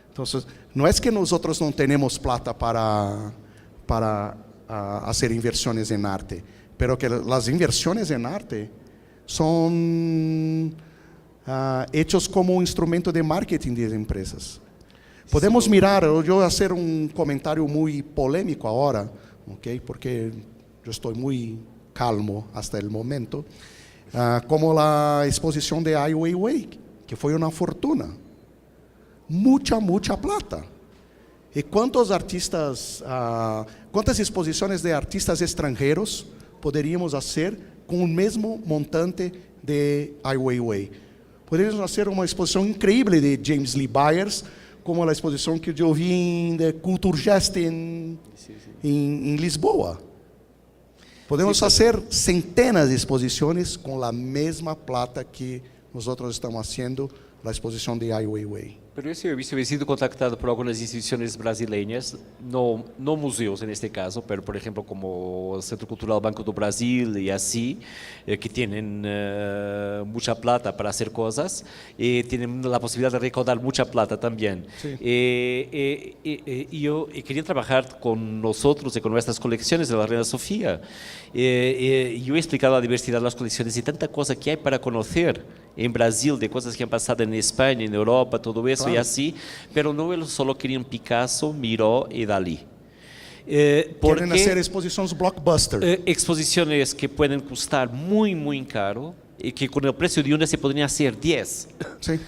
Entonces, no es que nosotros no tenemos plata para hacer inversiones en arte, pero que las inversiones en arte son hechos como un instrumento de marketing de empresas. Podemos mirar, yo voy a hacer un comentario muy polémico ahora, ¿okay? Porque yo estoy muy calmo hasta el momento, como la exposición de Ai Weiwei, que fue una fortuna, mucha plata. ¿Y cuántos artistas, cuántas exposiciones de artistas extranjeros podríamos hacer con el mismo montante de Ai Weiwei? Podríamos hacer una exposición increíble de James Lee Byers, como la exposición que yo vi de Kulturgest en Lisboa. Podemos hacer centenas de exposiciones con la misma plata que nosotros estamos haciendo la exposición de Ai Weiwei. Pero eso he sido contactado por algunas instituciones brasileñas, no museos en este caso, pero por ejemplo como el Centro Cultural Banco do Brasil y así, que tienen mucha plata para hacer cosas y tienen la posibilidad de recaudar mucha plata también. Sí. Y yo quería trabajar con nosotros y con nuestras colecciones de la Reina Sofía. Yo he explicado la diversidad de las colecciones y tanta cosa que hay para conocer en Brasil, de cosas que han pasado en España, en Europa, todo eso. Claro. Y así, pero no ellos solo querían Picasso, Miró y Dalí. Quieren hacer exposiciones blockbuster. Exposiciones que pueden costar muy, muy caro y que con el precio de una se podrían hacer 10. Sí.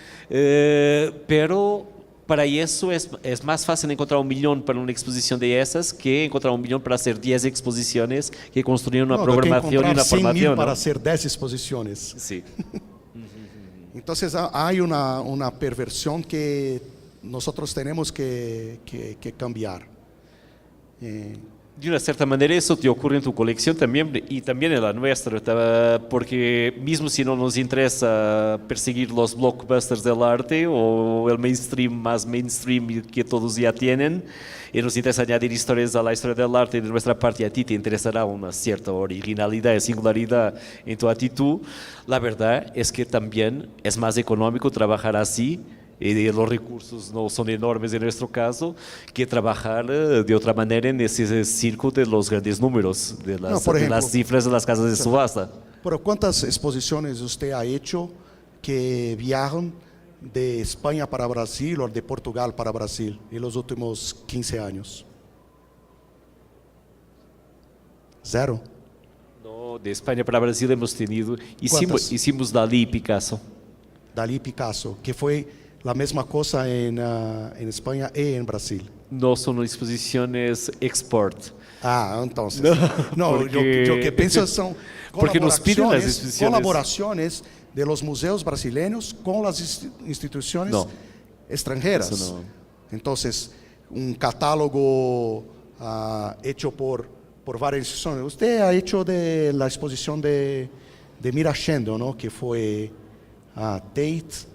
Pero para eso es más fácil encontrar 1 millón para una exposición de esas que encontrar 1 millón para hacer 10 exposiciones que construyen una programación y una 100 formación. Mil para hacer 10 exposiciones. Sí. Entonces hay una perversión que nosotros tenemos que cambiar. De una cierta manera eso te ocurre en tu colección también y también en la nuestra, porque mismo si no nos interesa perseguir los blockbusters del arte o el mainstream más mainstream que todos ya tienen, y nos interesa añadir historias a la historia del arte de nuestra parte, y a ti te interesará una cierta originalidad y singularidad en tu actitud, la verdad es que también es más económico trabajar así, y los recursos no son enormes en nuestro caso, que trabajar de otra manera en ese circo de los grandes números, de las cifras de las casas de subasta. Pero ¿cuántas exposiciones usted ha hecho que viajan de España para Brasil o de Portugal para Brasil en los últimos 15 años? Cero. No, de España para Brasil hemos tenido, hicimos Dalí y Picasso. Dalí y Picasso, que fue la misma cosa en España y en Brasil. No son exposiciones export. Ah, entonces. No, porque, yo que pienso son colaboraciones de los museos brasileños con las instituciones extranjeras. No. Entonces, un catálogo hecho por varias instituciones. Usted ha hecho de la exposición de Mirachendo, ¿no? Que fue Tate,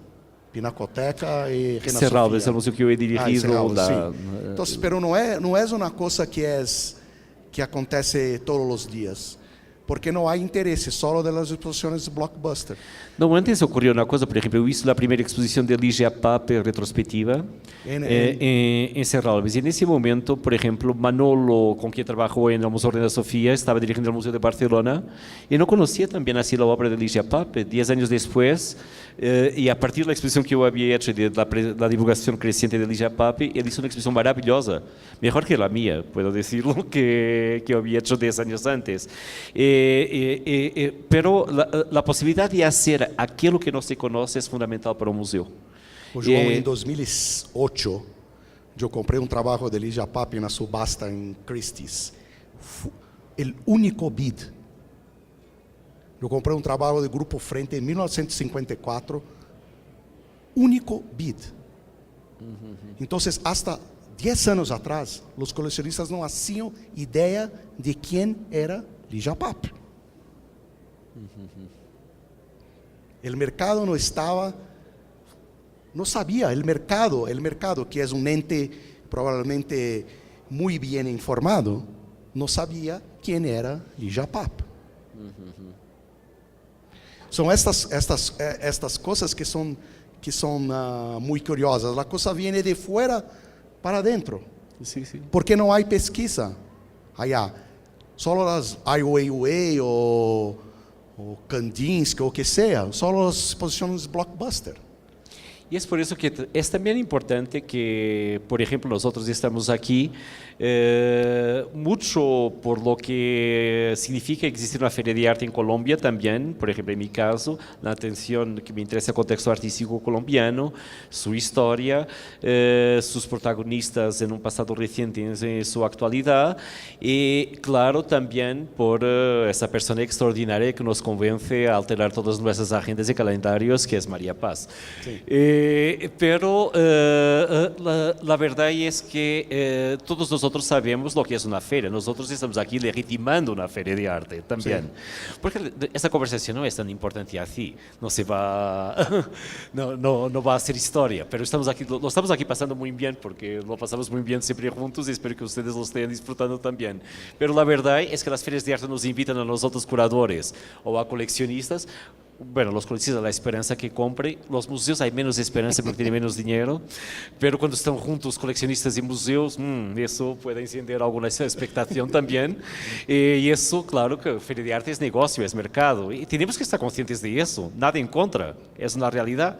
Pinacoteca y Reina Serralves, Sofía. ese museo que eu he dirigido. Entonces, pero no es una cosa que acontece todos los días, porque no hay interés solo de las exposiciones blockbuster. No, antes ocurrió una cosa, por ejemplo, yo hice la primera exposición de Ligia Pape retrospectiva en Serralves, y en ese momento, por ejemplo, Manolo, con quien trabajó en el Museo Reina Sofía, estaba dirigiendo el Museo de Barcelona, y no conocía también así la obra de Ligia Pape. 10 años después, y a partir de la exposición que yo había hecho, de la divulgación creciente de Ligia Pape, él hizo una exposición maravillosa, mejor que la mía, puedo decirlo, que yo había hecho 10 años antes. Pero la posibilidad de hacer aquilo que no se conoce es fundamental para un museo. João, en 2008, yo compré un trabajo de Ligia Pape en una subasta en Christie's. El único bid. Yo compré un trabajo de Grupo Frente en 1954. Único bid. Entonces, hasta 10 años atrás, los coleccionistas no hacían idea de quién era Ligia Pape. El mercado no estaba, no sabía, el mercado que es un ente probablemente muy bien informado, no sabía quién era Ligia Pape. Son estas cosas que son muy curiosas. La cosa viene de fuera para adentro. Sí, sí. Porque no hay pesquisa allá. Solo las Ai Weiwei o Kandinsky o que sea, solo las exposiciones blockbuster. Y es por eso que es también importante que, por ejemplo, nosotros estamos aquí mucho por lo que significa existir una feria de arte en Colombia también, por ejemplo, en mi caso, la atención que me interesa el contexto artístico colombiano, su historia, sus protagonistas en un pasado reciente y en su actualidad, y claro, también por esa persona extraordinaria que nos convence a alterar todas nuestras agendas y calendarios, que es María Paz. Sí. Pero la verdad es que todos nosotros sabemos lo que es una feria. Nosotros estamos aquí legitimando una feria de arte también. Sí. Porque esta conversación no es tan importante así. No se va, no va a hacer historia. Pero lo estamos aquí pasando muy bien porque lo pasamos muy bien siempre juntos y espero que ustedes lo estén disfrutando también. Pero la verdad es que las ferias de arte nos invitan a nosotros curadores o a coleccionistas. Bueno, los coleccionistas, la esperanza que compre. Los museos hay menos esperanza porque tienen menos dinero, pero cuando están juntos coleccionistas y museos, eso puede encender alguna expectación también. Y eso, claro que Feria de Arte es negocio, es mercado. Y tenemos que estar conscientes de eso. Nada en contra, es una realidad.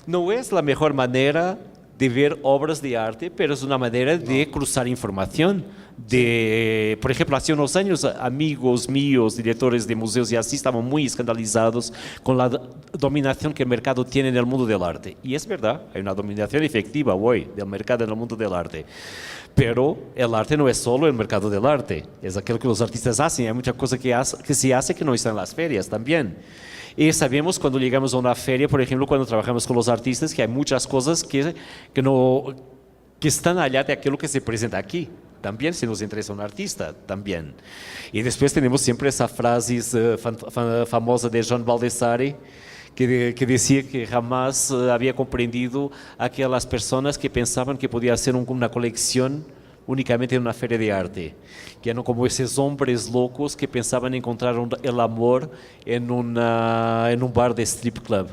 No es la mejor manera de ver obras de arte, pero es una manera de cruzar información. Por ejemplo, hace unos años, amigos míos, directores de museos y así, estaban muy escandalizados con la dominación que el mercado tiene en el mundo del arte. Y es verdad, hay una dominación efectiva hoy del mercado en el mundo del arte. Pero el arte no es solo el mercado del arte, es aquello que los artistas hacen. Hay mucha cosa que se hace que no está en las ferias también. Y sabemos cuando llegamos a una feria, por ejemplo, cuando trabajamos con los artistas, que hay muchas cosas que están allá de aquello que se presenta aquí. También se nos interesa un artista, también. Y después tenemos siempre esa frase famosa de Jean Baldessari, que decía que jamás había comprendido a aquellas personas que pensaban que podía hacer una colección únicamente en una feria de arte, que eran como esos hombres locos que pensaban encontrar el amor en un bar de strip club.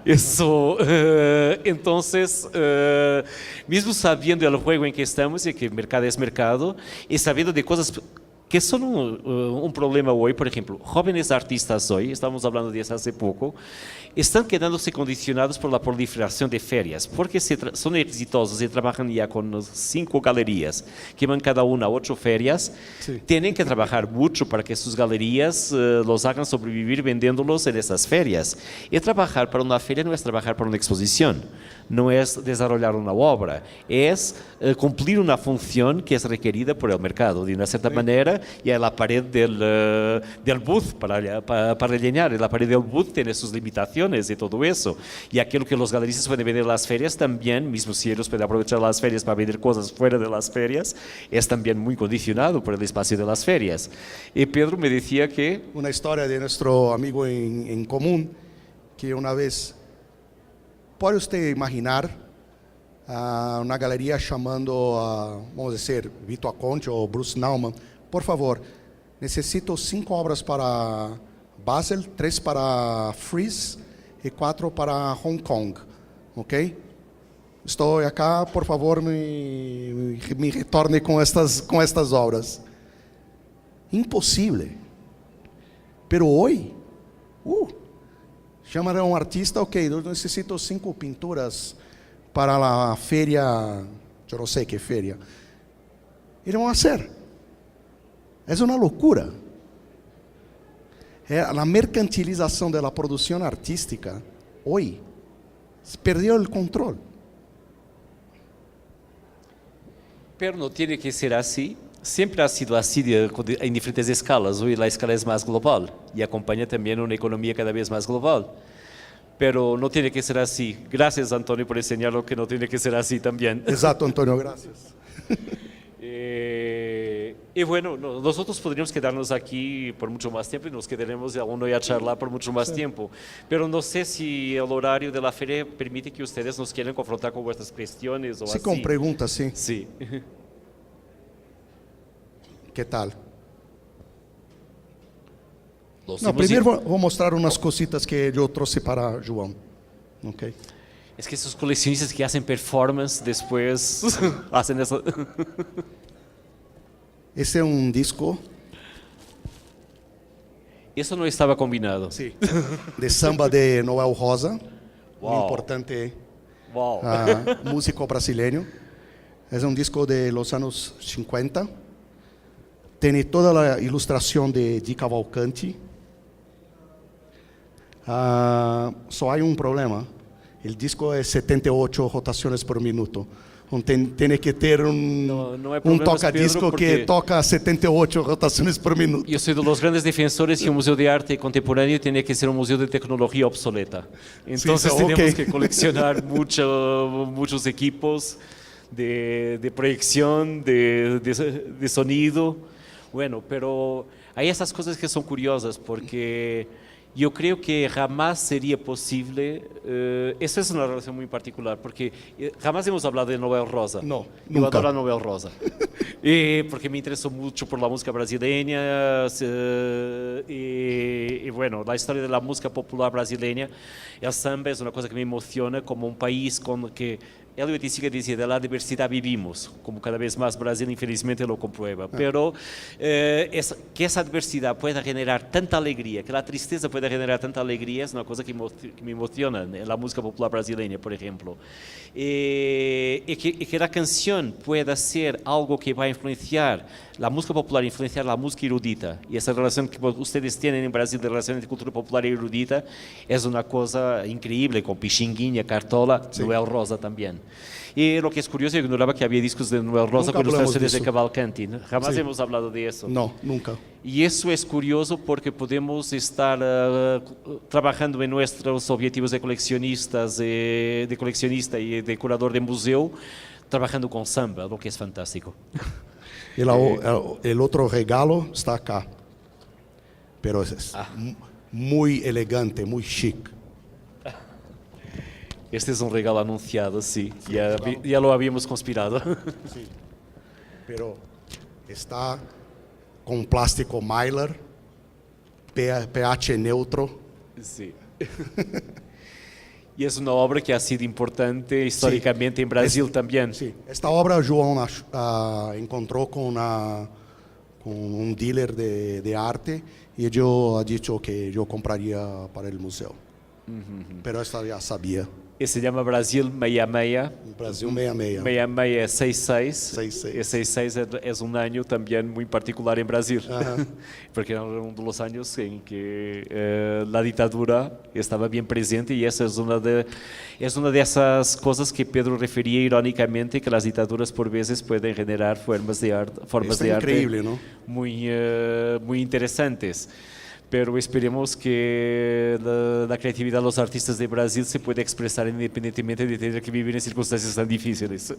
Eso, entonces, mismo sabiendo el juego en que estamos y que el mercado es mercado, y sabiendo de cosas que son un problema hoy, por ejemplo, jóvenes artistas hoy, estamos hablando de eso hace poco, están quedándose condicionados por la proliferación de ferias, porque son exitosos y trabajan ya con 5 galerías, que van cada una a 8 ferias, sí. Tienen que trabajar mucho para que sus galerías los hagan sobrevivir vendiéndolos en esas ferias. Y trabajar para una feria no es trabajar para una exposición, no es desarrollar una obra, es cumplir una función que es requerida por el mercado, de una cierta manera, y a la pared del booth para llenar, y la pared del booth tiene sus limitaciones y todo eso, y aquello que los galeristas pueden vender en las ferias también, mismo si ellos pueden aprovechar las ferias para vender cosas fuera de las ferias, es también muy condicionado por el espacio de las ferias. Y Pedro me decía que... Una historia de nuestro amigo en común, que una vez, ¿puede usted imaginar una galería llamando a, vamos a decir, Vito Aconte o Bruce Nauman? Por favor, necesito 5 obras para Basel, 3 para Frieze y 4 para Hong Kong, ¿ok? Estoy acá, por favor, me retorne con estas obras. Imposible. Pero hoy, llamaré a un artista, ok, yo necesito 5 pinturas para la feria, yo no sé qué feria. Y lo van a hacer. Es una locura. La mercantilización de la producción artística hoy perdió el control. Pero no tiene que ser así. Siempre ha sido así en diferentes escalas. Hoy la escala es más global y acompaña también una economía cada vez más global. Pero no tiene que ser así. Gracias, Antonio, por enseñarlo que no tiene que ser así también. Exacto, Antonio, gracias. Y bueno, nosotros podríamos quedarnos aquí por mucho más tiempo y nos quedaremos aún hoy a charlar por mucho más tiempo. Pero no sé si el horario de la feria permite que ustedes nos quieran confrontar con vuestras cuestiones o sí, así. con preguntas, sí. Sí. ¿Qué tal? Primero voy a mostrar unas cositas que yo traje para João. Okay. Es que esos coleccionistas que hacen performance después hacen eso. Ese es un disco. Eso no estaba combinado. Sí. De samba de Noel Rosa, wow. Un importante wow. músico brasileño. Es un disco de los años 50. Tiene toda la ilustración de Di Cavalcanti. Só hay un problema. El disco es 78 rotaciones por minuto. Tiene que ter No hay um problemas, toca-disco Pedro, porque que toca 78 rotações por minuto. yo soy de los grandes defensores que un museo de arte contemporáneo tiene que ser un museo de tecnología obsoleta. Entonces sí, tenemos ok. que coleccionar muchos equipos de proyección, de sonido. Bueno, pero hay esas cosas que son curiosas porque yo creo que jamás sería posible, eso es una relación muy particular, porque jamás hemos hablado de Noel Rosa. No, Yo nunca. adoro a Noel Rosa, porque me interesó mucho por la música brasileña, y bueno, la historia de la música popular brasileña, el samba es una cosa que me emociona como un país con que Elliot Siga decía, de la diversidad vivimos, como cada vez más Brasil infelizmente lo comprueba, pero que esa diversidad pueda generar tanta alegría, que la tristeza pueda generar tanta alegría, es una cosa que me emociona en la música popular brasileña, por ejemplo. Y que la canción pueda ser algo que va a influenciar la música popular, influenciar la música erudita, y esa relación que ustedes tienen en Brasil de relación entre cultura popular y erudita es una cosa increíble, con Pichinguinha, Cartola, Sí. Noel Rosa también. Y lo que es curioso, yo ignoraba que había discos de Noel Rosa Nunca con hablamos ilustraciones de de eso. Cavalcanti. Jamás Sí. hemos hablado de eso. No, nunca. Y eso es curioso porque podemos estar trabajando en nuestros objetivos de coleccionistas, de coleccionista y de curador de museo, trabajando con samba, lo que es fantástico. El otro regalo está acá, pero es muy elegante, muy chic. Este es un regalo anunciado, sí, ya lo habíamos conspirado. Sí. Pero está con plástico Mylar, pH neutro. Sí. Y es una obra que ha sido importante históricamente en Brasil también. Sí. Esta obra João encontró con un dealer de arte y yo ha dicho que yo compraría para el museo. Pero esta ya sabía. Y se llama Brasil Meia Meia. Brasil 66. Meia Meia es 66. 66. Y 66 es un año también muy particular en Brasil. Ajá. Porque era uno de los años en que la dictadura estaba bien presente y esa es una de esas cosas que Pedro refería irónicamente, que las dictaduras por veces pueden generar formas de arte Increíble, ¿no? muy interesantes. Pero esperemos que la creatividad de los artistas de Brasil se pueda expresar independientemente de tener que vivir en circunstancias tan difíciles.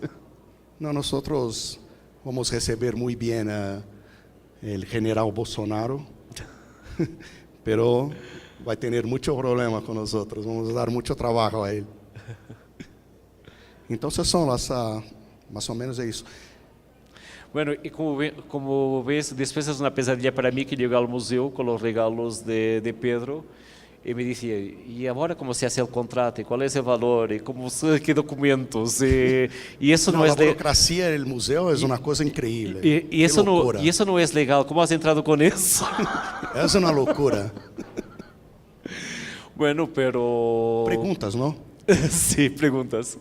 No, nosotros vamos a recibir muy bien el general Bolsonaro, pero va a tener mucho problema con nosotros, vamos a dar mucho trabajo a él. Entonces son más o menos eso. Bueno, y como ves, después es una pesadilla para mí que llegué al museo con los regalos de Pedro y me decía, ¿y ahora cómo se hace el contrato? ¿Cuál es el valor? ¿Y qué documentos? Y eso no la es burocracia del museo es una cosa increíble. y eso locura. y eso no es legal. ¿Cómo has entrado con eso? Es una locura. Bueno, pero... Preguntas, ¿no? Sí, preguntas.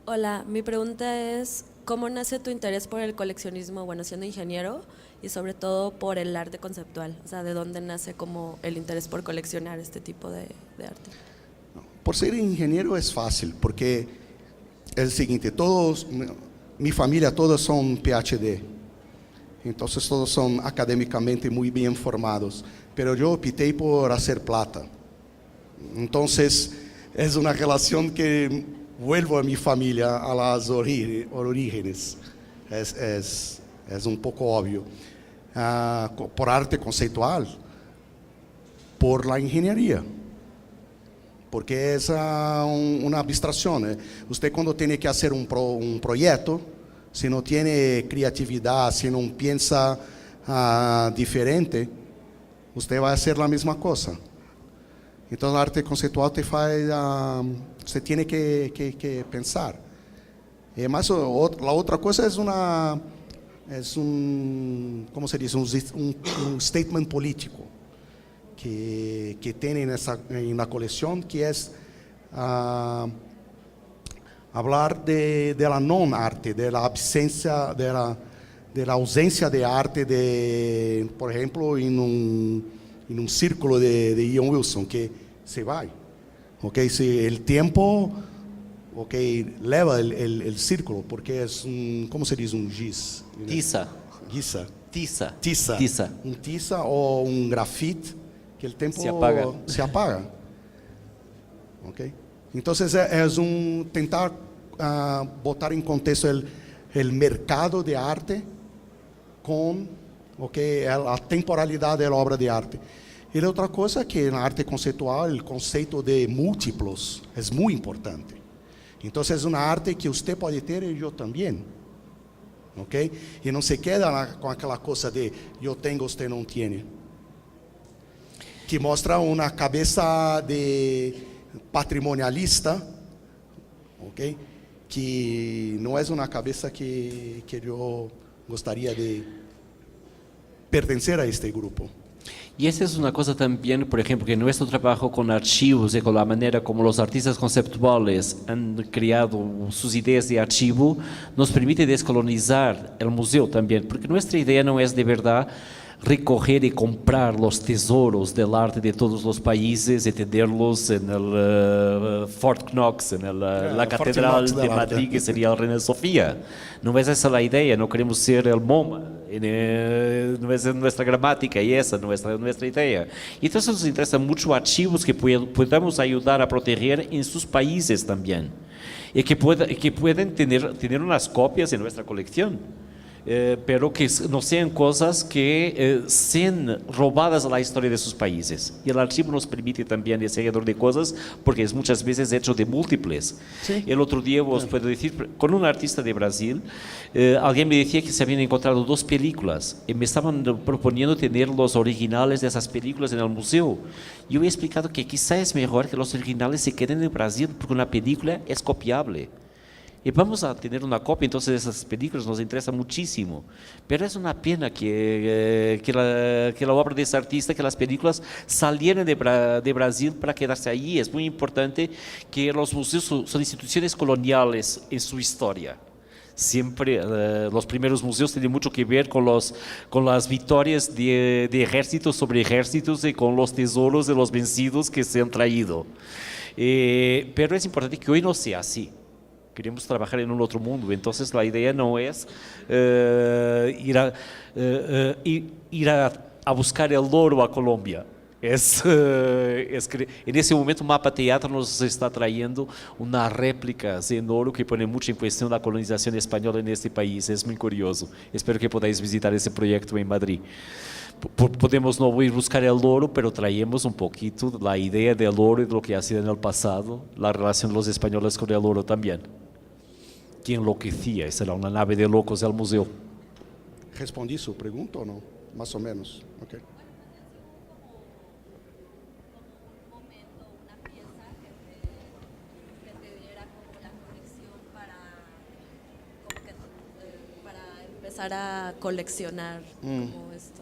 Hola, mi pregunta es, ¿cómo nace tu interés por el coleccionismo, bueno, siendo ingeniero, y sobre todo por el arte conceptual? O sea, ¿de dónde nace como el interés por coleccionar este tipo de arte? Por ser ingeniero es fácil, porque es el siguiente, mi familia todos son PhD, entonces todos son académicamente muy bien formados, pero yo opté por hacer plata. Entonces es una relación que vuelvo a mi familia, a las orígenes. Es un poco obvio. Por arte conceptual, por la ingeniería. Porque es una abstracción. Usted cuando tiene que hacer un proyecto, si no tiene creatividad, si no piensa diferente, usted va a hacer la misma cosa. Então, a arte conceitual te faz, você tem que pensar. Mas a outra coisa é como se diz, um statement político que tem na coleção, que é falar de la non arte, de la absência, de la ausência de arte, por exemplo, em en un círculo de Ian Wilson que se va. Okay, si el tiempo leva el círculo, porque es un, ¿cómo se dice? Un giz. Tiza. Guisa. Tiza. Tiza. Tiza. Un tiza o un grafite que el tiempo Se apaga. Okay. Entonces es un tentar botar en contexto el mercado de arte con la temporalidad de la obra de arte. E outra coisa que na arte conceitual o conceito de múltiplos é muito importante. Então é uma arte que você pode ter e eu também, ok? E não se queda com aquela coisa de eu tenho, você não tem, que mostra uma cabeça de patrimonialista, ok? Que não é uma cabeça que eu gostaria de pertencer a este grupo. Y esa es una cosa también, por ejemplo, que nuestro trabajo con archivos y con la manera como los artistas conceptuales han creado sus ideas de archivo, nos permite descolonizar el museo también, porque nuestra idea no es de verdad recoger y comprar los tesoros del arte de todos los países y tenerlos en el Fort Knox, en la Catedral de Madrid, que sería el Reina Sofía. No es esa la idea, no queremos ser el MoMA, no es nuestra gramática y esa nuestra idea. Y entonces nos interesan mucho archivos que podamos ayudar a proteger en sus países también, y que pueden tener unas copias en nuestra colección. Pero que no sean cosas que sean robadas a la historia de sus países. Y el archivo nos permite también ese alrededor de cosas, porque es muchas veces hecho de múltiples. Sí. El otro día os puedo decir, con un artista de Brasil, alguien me decía que se habían encontrado 2 películas y me estaban proponiendo tener los originales de esas películas en el museo. Yo he explicado que quizá es mejor que los originales se queden en Brasil, porque una película es copiable. Y vamos a tener una copia entonces de esas películas, nos interesa muchísimo. Pero es una pena que la obra de ese artista, que las películas salieran de Brasil para quedarse allí. Es muy importante que los museos son instituciones coloniales en su historia. Siempre los primeros museos tienen mucho que ver con las victorias de ejércitos sobre ejércitos y con los tesoros de los vencidos que se han traído. Pero es importante que hoy no sea así. Queremos trabajar en un otro mundo, entonces la idea no es ir a buscar el oro a Colombia. En ese momento Mapa Teatro nos está trayendo una réplica en oro que pone mucho en cuestión la colonización española en este país. Es muy curioso. Espero que podáis visitar ese proyecto en Madrid. Podemos no ir a buscar el oro, pero traemos un poquito la idea del oro y de lo que ha sido en el pasado, la relación de los españoles con el oro también. Que enloquecía, esa era una nave de locos del museo. ¿Respondí su pregunta o no? Más o menos. Okay. Empezar a coleccionar como esto,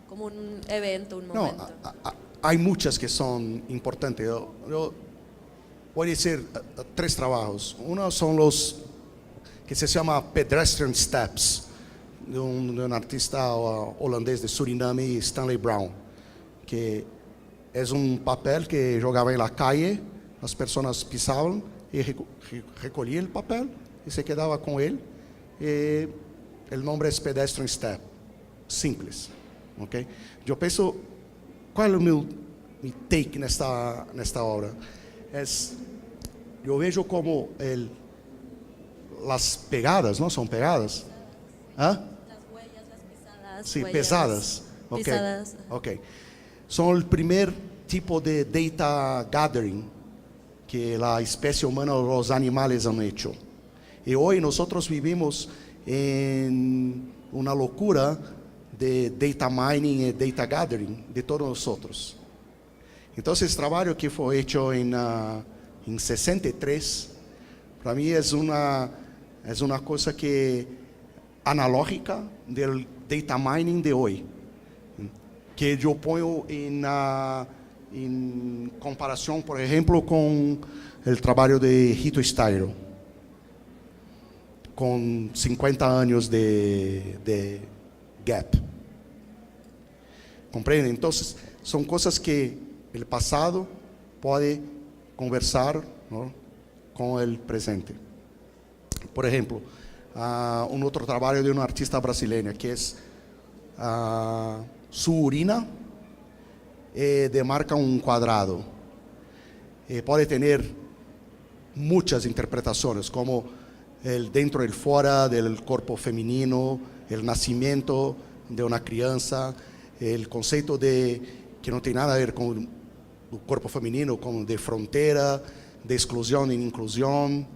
como un evento, un momento. No, hay muchas que son importantes. Yo voy a decir 3 trabajos. Uno son los que se llama Pedestrian Steps, de un artista holandés de Suriname, Stanley Brown, que es un papel que jugaba en la calle, las personas pisaban y recogía el papel y se quedaba con él. El nombre es Pedestrian Step, simples. Okay? Yo pienso, ¿cuál es mi take nesta obra? Yo veo como las pegadas, ¿no? Son pegadas. ¿Ah? Las huellas, las pisadas. Sí, huellas, pesadas. Okay. Pisadas. Okay. Son el primer tipo de data gathering que la especie humana o los animales han hecho. Y hoy nosotros vivimos en una locura de data mining y data gathering de todos nosotros. Entonces, el trabajo que fue hecho en 63, para mí es una cosa que analógica del data mining de hoy, que yo pongo en comparación, por ejemplo, con el trabajo de Rito Styro, con 50 años de gap. ¿Comprenden? Entonces, son cosas que el pasado puede conversar, ¿no?, con el presente. Por ejemplo, un otro trabajo de una artista brasileña que es su urina demarca un cuadrado. Puede tener muchas interpretaciones, como el dentro y el fuera del cuerpo femenino, el nacimiento de una crianza, el concepto de que no tiene nada que ver con el cuerpo femenino, como de frontera, de exclusión e inclusión.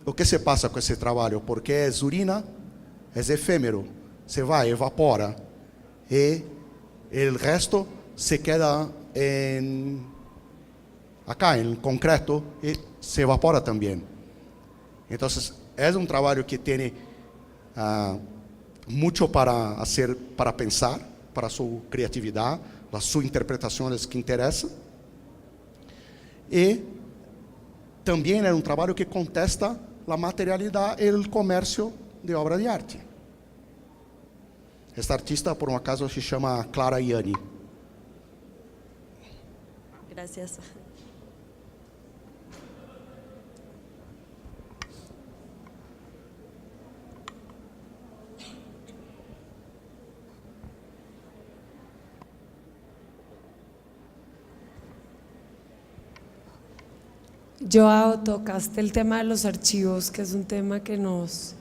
O que se pasa com esse trabalho? Porque é urina, é efêmero, se vai, evapora, e o resto se queda acá, em concreto, e se evapora também. Então, é trabalho que tem muito para fazer, para pensar, para sua criatividade, as suas interpretações que interessam. E também é trabalho que contesta a materialidade e o comércio de obra de arte. Esta artista, por um acaso, se chama Clara Iani. Gracias. Joao, tocaste el tema de los archivos, que es un tema que nos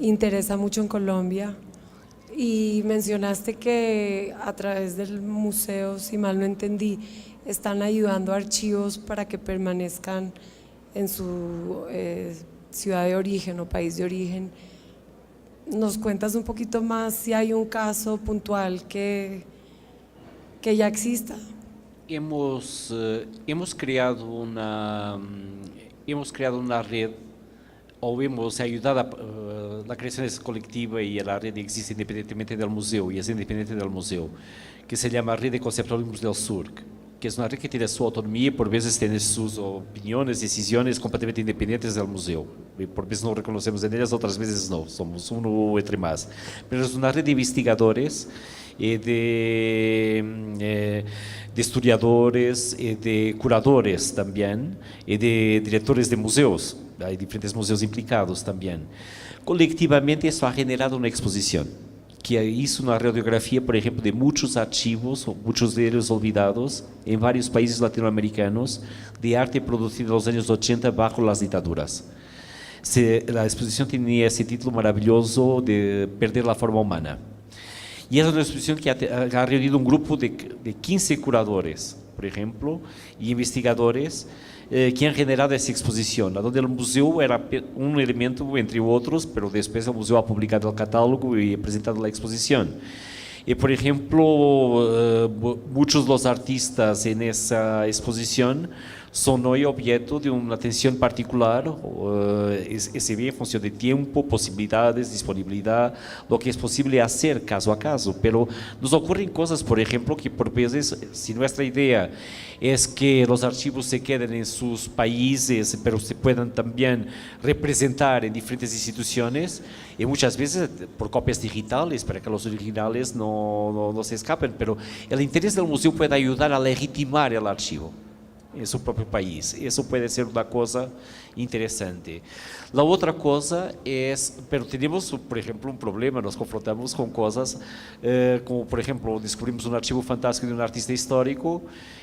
interesa mucho en Colombia, y mencionaste que a través del museo, si mal no entendí, están ayudando a archivos para que permanezcan en su ciudad de origen o país de origen. ¿Nos cuentas un poquito más si hay un caso puntual que ya exista? Hemos creado una red, o hemos ayudado a la creación colectiva, y la red existe independientemente del museo, y es independiente del museo, que se llama Red de Conceptualismos del Sur, que es una red que tiene su autonomía y por veces tiene sus opiniones, decisiones completamente independientes del museo. Y por veces no reconocemos en ellas, otras veces no, somos uno entre más. Pero es una red de investigadores, de historiadores, de curadores también, y de directores de museos. Hay diferentes museos implicados también. Colectivamente esto ha generado una exposición que hizo una radiografía, por ejemplo, de muchos archivos, muchos de ellos olvidados, en varios países latinoamericanos, de arte producido en los años 80 bajo las dictaduras. La exposición tenía ese título maravilloso de Perder la forma humana. Y es una exposición que ha reunido un grupo de 15 curadores, por ejemplo, y investigadores que han generado esa exposición, donde el museo era un elemento entre otros, pero después el museo ha publicado el catálogo y ha presentado la exposición. Y por ejemplo, muchos de los artistas en esa exposición son hoy objeto de una atención particular, se ve en función de tiempo, posibilidades, disponibilidad, lo que es posible hacer caso a caso, pero nos ocurren cosas, por ejemplo, que por veces, si nuestra idea es que los archivos se queden en sus países, pero se puedan también representar en diferentes instituciones, y muchas veces por copias digitales, para que los originales no se escapen, pero el interés del museo puede ayudar a legitimar el archivo en su propio país. Eso puede ser una cosa interesante. La otra cosa es, pero tenemos, por ejemplo, un problema, nos confrontamos con cosas como, por ejemplo, descubrimos un archivo fantástico de un artista histórico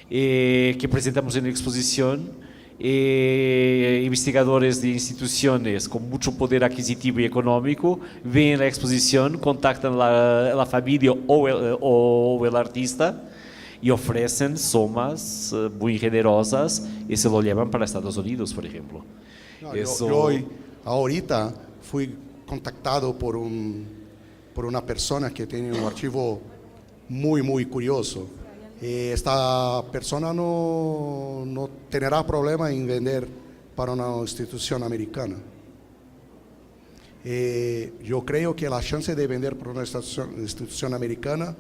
que presentamos en una exposición. Investigadores de instituciones con mucho poder adquisitivo y económico ven la exposición, contactan la familia o el artista, y ofrecen sumas muy generosas y se lo llevan para Estados Unidos, por ejemplo. No, yo ahorita fui contactado por una persona que tiene un archivo muy curioso. Esta persona no tendrá problema en vender para una institución americana. Yo creo que la chance de vender para una institución americana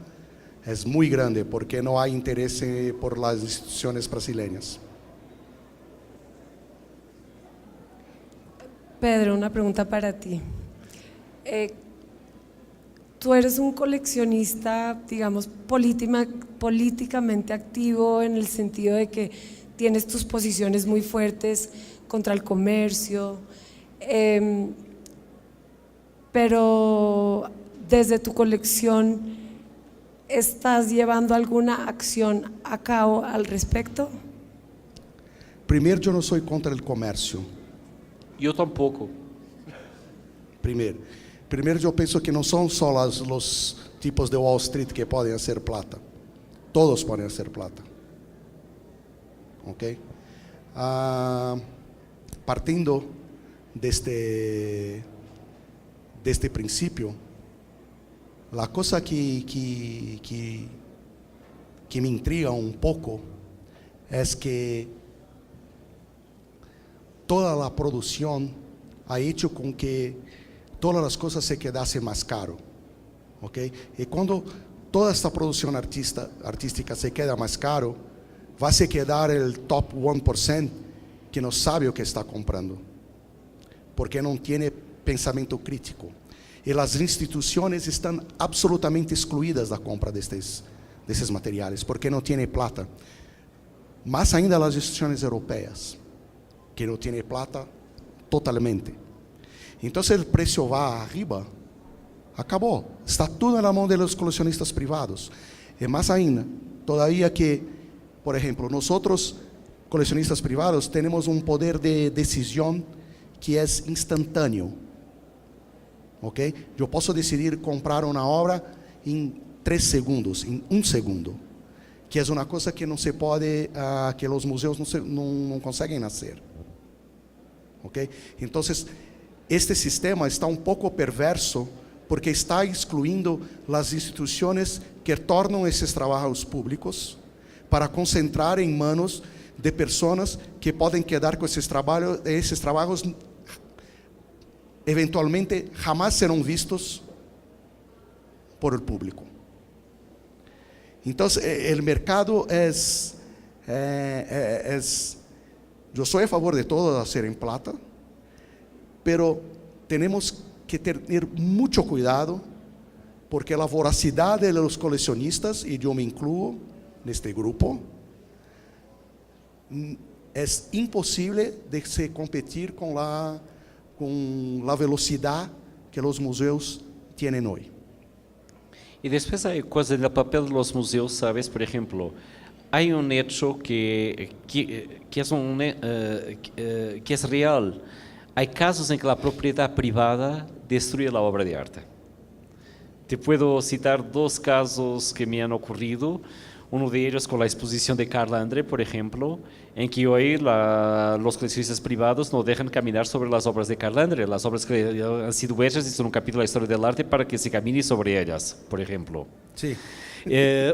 es muy grande, porque no hay interés por las instituciones brasileñas. Pedro, una pregunta para ti. tú eres un coleccionista, digamos, políticamente activo en el sentido de que tienes tus posiciones muy fuertes contra el comercio, pero desde tu colección, ¿estás llevando alguna acción a cabo al respecto? Primeiro, eu não sou contra o comércio. Yo tampoco. Primeiro, eu penso que não são só os tipos de Wall Street que podem fazer plata. Todos podem fazer plata. Ok? Partindo deste princípio, a coisa que me intriga um pouco é que toda a produção ha hecho com que todas as coisas se quedassem mais caro, ok? E quando toda esta produção artística se queda mais caro, vai se quedar o top 1% que não sabe o que está comprando, porque não tem pensamento crítico. E as instituições estão absolutamente excluídas da compra desses materiais, porque não têm plata. Mais ainda as instituições europeias, que não têm plata totalmente. Então, se o preço vai arriba, acabou. Está tudo na mão dos colecionistas privados. E mais ainda, todavía que, por exemplo, nós, colecionistas privados, temos um poder de decisão que é instantâneo. Ok? Eu posso decidir comprar uma obra em 3 segundos, em 1 segundo, que é uma coisa que não se pode, que os museus não conseguem fazer. Ok? Então, este sistema está um pouco perverso porque está excluindo as instituições que tornam esses trabalhos públicos para concentrar em manos de pessoas que podem quedar com esses trabalhos eventualmente jamás serão vistos por el público. Então, o mercado eu sou a favor de todo hacer en plata, pero tenemos que tener mucho cuidado porque la voracidad de los coleccionistas, y yo me incluyo en este grupo, es imposible de se competir con la velocidad que los museos tienen hoy. Y después hay cosas en el papel de los museos, ¿sabes? Por ejemplo, hay un hecho que es real. Hay casos en que la propiedad privada destruye la obra de arte. Te puedo citar 2 casos que me han ocurrido. Uno de ellos con la exposición de Carl Andre, por ejemplo, en que hoy los coleccionistas privados no dejan caminar sobre las obras de Carl Andre, las obras que han sido hechas y son un capítulo de la historia del arte para que se camine sobre ellas, por ejemplo. Sí.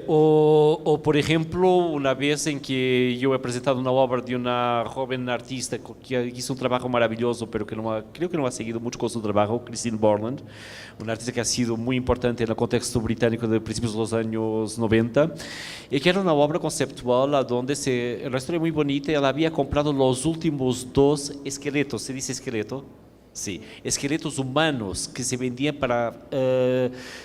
O por ejemplo, una vez en que yo he presentado una obra de una joven artista que hizo un trabajo maravilloso, pero que creo que no ha seguido mucho con su trabajo, Christine Borland, una artista que ha sido muy importante en el contexto británico de principios de los años 90, y que era una obra conceptual donde la historia es muy bonita. Ella había comprado los últimos 2 esqueletos, ¿se dice esqueleto? Sí, esqueletos humanos que se vendían para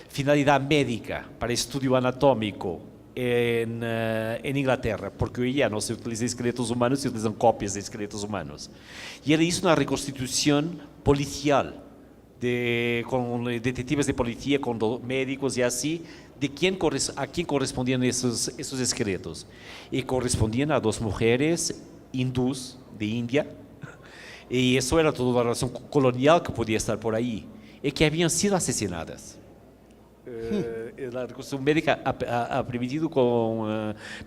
finalidad médica, para estudio anatómico en Inglaterra, porque hoy ya no se utilizan esqueletos humanos, se utilizan copias de esqueletos humanos. Y él hizo una reconstitución policial, con detectives de policía, con médicos y así, de a quién correspondían esos esqueletos. Y correspondían a 2 mujeres hindús de India. Y eso era toda una relación colonial que podía estar por ahí, y que habían sido asesinadas. La reconstrucción médica ha permitido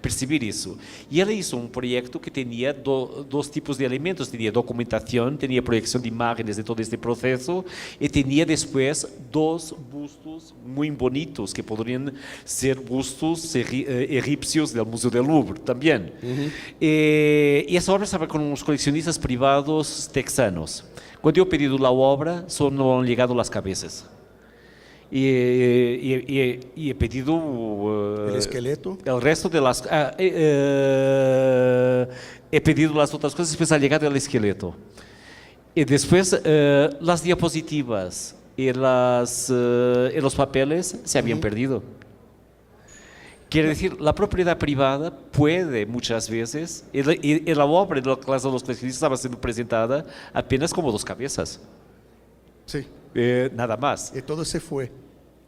percibir eso. Y él hizo un proyecto que tenía 2 tipos de elementos. Tenía documentación, tenía proyección de imágenes de todo este proceso, y tenía después 2 bustos muy bonitos que podrían ser bustos egipcios del Museo del Louvre también. Y esa obra estaba con unos coleccionistas privados texanos. Cuando yo he pedido la obra, solo han llegado las cabezas. Y he pedido el esqueleto, el resto de las he pedido las otras cosas, después ha llegado el esqueleto, y después las diapositivas y los papeles se habían perdido. Quiere decir, la propiedad privada puede muchas veces, y la obra de la clase de los coleccionistas estaba siendo presentada apenas como dos cabezas, Sí. nada más. Y todo se fue.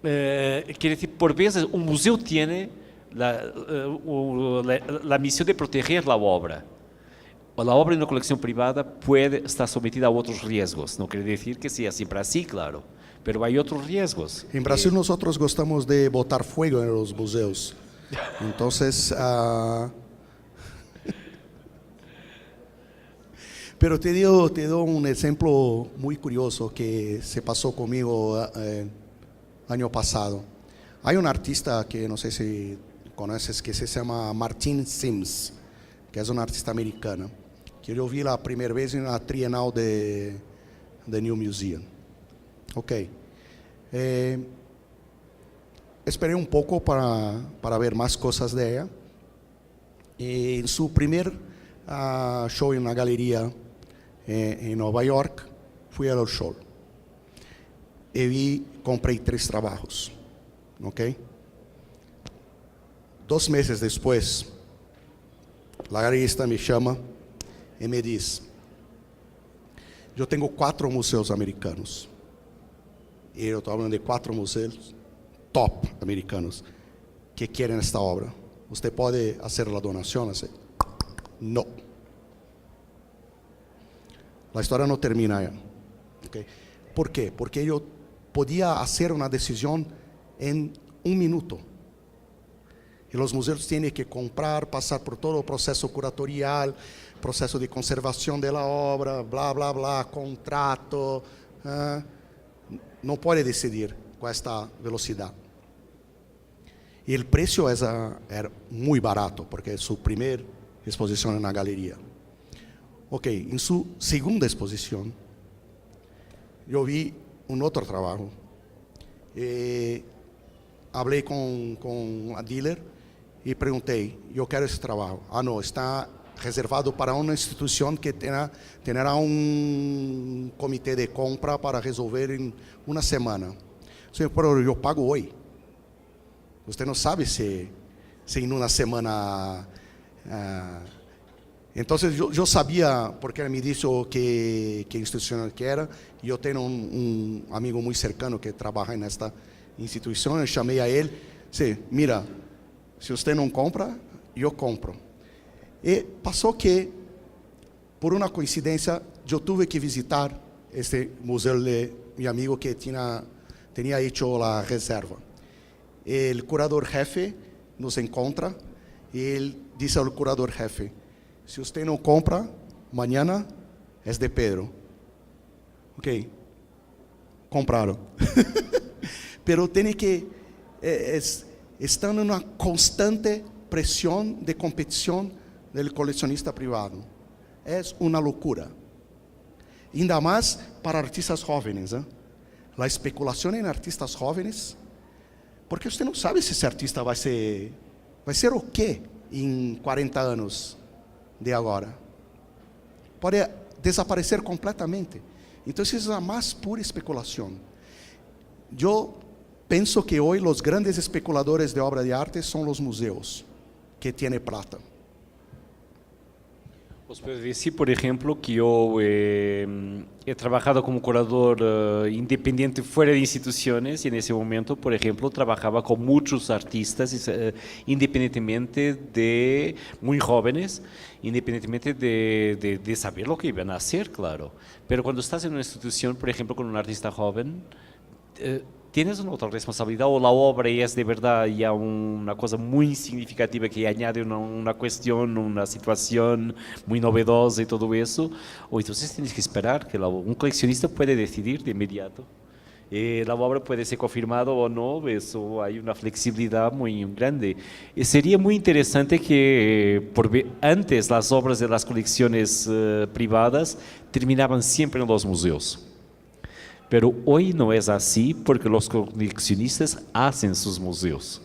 Quiere decir, por veces un museo tiene la misión de proteger la obra. La obra en una colección privada puede estar sometida a otros riesgos. No quiere decir que sea siempre así, claro, pero hay otros riesgos. En Brasil nosotros gostamos de botar fuego en los museos. Entonces, pero te doy un ejemplo muy curioso que se pasó conmigo año pasado. Hay un artista que no sé si conoces que se llama Martin Sims, que es un artista americano, que yo vi la primera vez en la Trienal de New Museum. Ok. Esperé un poco para ver más cosas de ella. Y en su primer show en una galería en Nueva York, fui al show. Y compré 3 trabajos. ¿Ok? 2 meses después, la galerista me llama y me dice, yo tengo 4 museos americanos. Y yo estoy hablando de 4 museos top americanos que quieren esta obra. ¿Usted puede hacer la donación? ¿Así? No. La historia no termina allá. ¿Okay? ¿Por qué? Porque yo podía hacer una decisión en 1 minuto. Y los museos tienen que comprar, pasar por todo el proceso curatorial, proceso de conservación de la obra, bla, bla, bla, contrato. No puede decidir con esta velocidad. Y el precio era muy barato, porque es su primera exposición en la galería. Ok, en su segunda exposición, yo vi un otro trabajo. Hablé con la dealer y pregunté, yo quiero ese trabajo. No, está reservado para una institución que tendrá un comité de compra para resolver en una semana. Sí, pero yo pago hoy. Usted no sabe si en una semana... entonces yo sabía, porque él me dijo que institución que era, y yo tengo un amigo muy cercano que trabaja en esta institución, yo llamé a él, sí, mira, si usted no compra, yo compro. Y pasó que, por una coincidencia, yo tuve que visitar este museo de mi amigo que tenía hecho la reserva. El curador jefe nos encontra y él dice al curador jefe, si usted no compra, mañana es de Pedro. Ok, compraron. Pero tiene que, están en una constante presión de competición del coleccionista privado. Es una locura. Ainda más para artistas jóvenes. La especulación en artistas jóvenes, porque usted no sabe si ese artista vai ser o quê em 40 anos de agora. Pode desaparecer completamente. Então, isso é a mais pura especulação. Eu penso que hoje os grandes especuladores de obra de arte são os museus, que têm plata. Os puedo decir, por ejemplo, que yo he trabajado como curador independiente fuera de instituciones y en ese momento, por ejemplo, trabajaba con muchos artistas independientemente de muy jóvenes, independientemente de saber lo que iban a hacer, claro. Pero cuando estás en una institución, por ejemplo, con un artista joven, tienes una otra responsabilidad, o la obra es de verdad ya una cosa muy significativa que añade una cuestión, una situación muy novedosa y todo eso, o entonces tienes que esperar que un coleccionista puede decidir de inmediato. La obra puede ser confirmada o no, eso hay una flexibilidad muy grande. Sería muy interesante que antes las obras de las colecciones privadas terminaban siempre en los museos. Pero hoy no es así porque los coleccionistas hacen sus museos.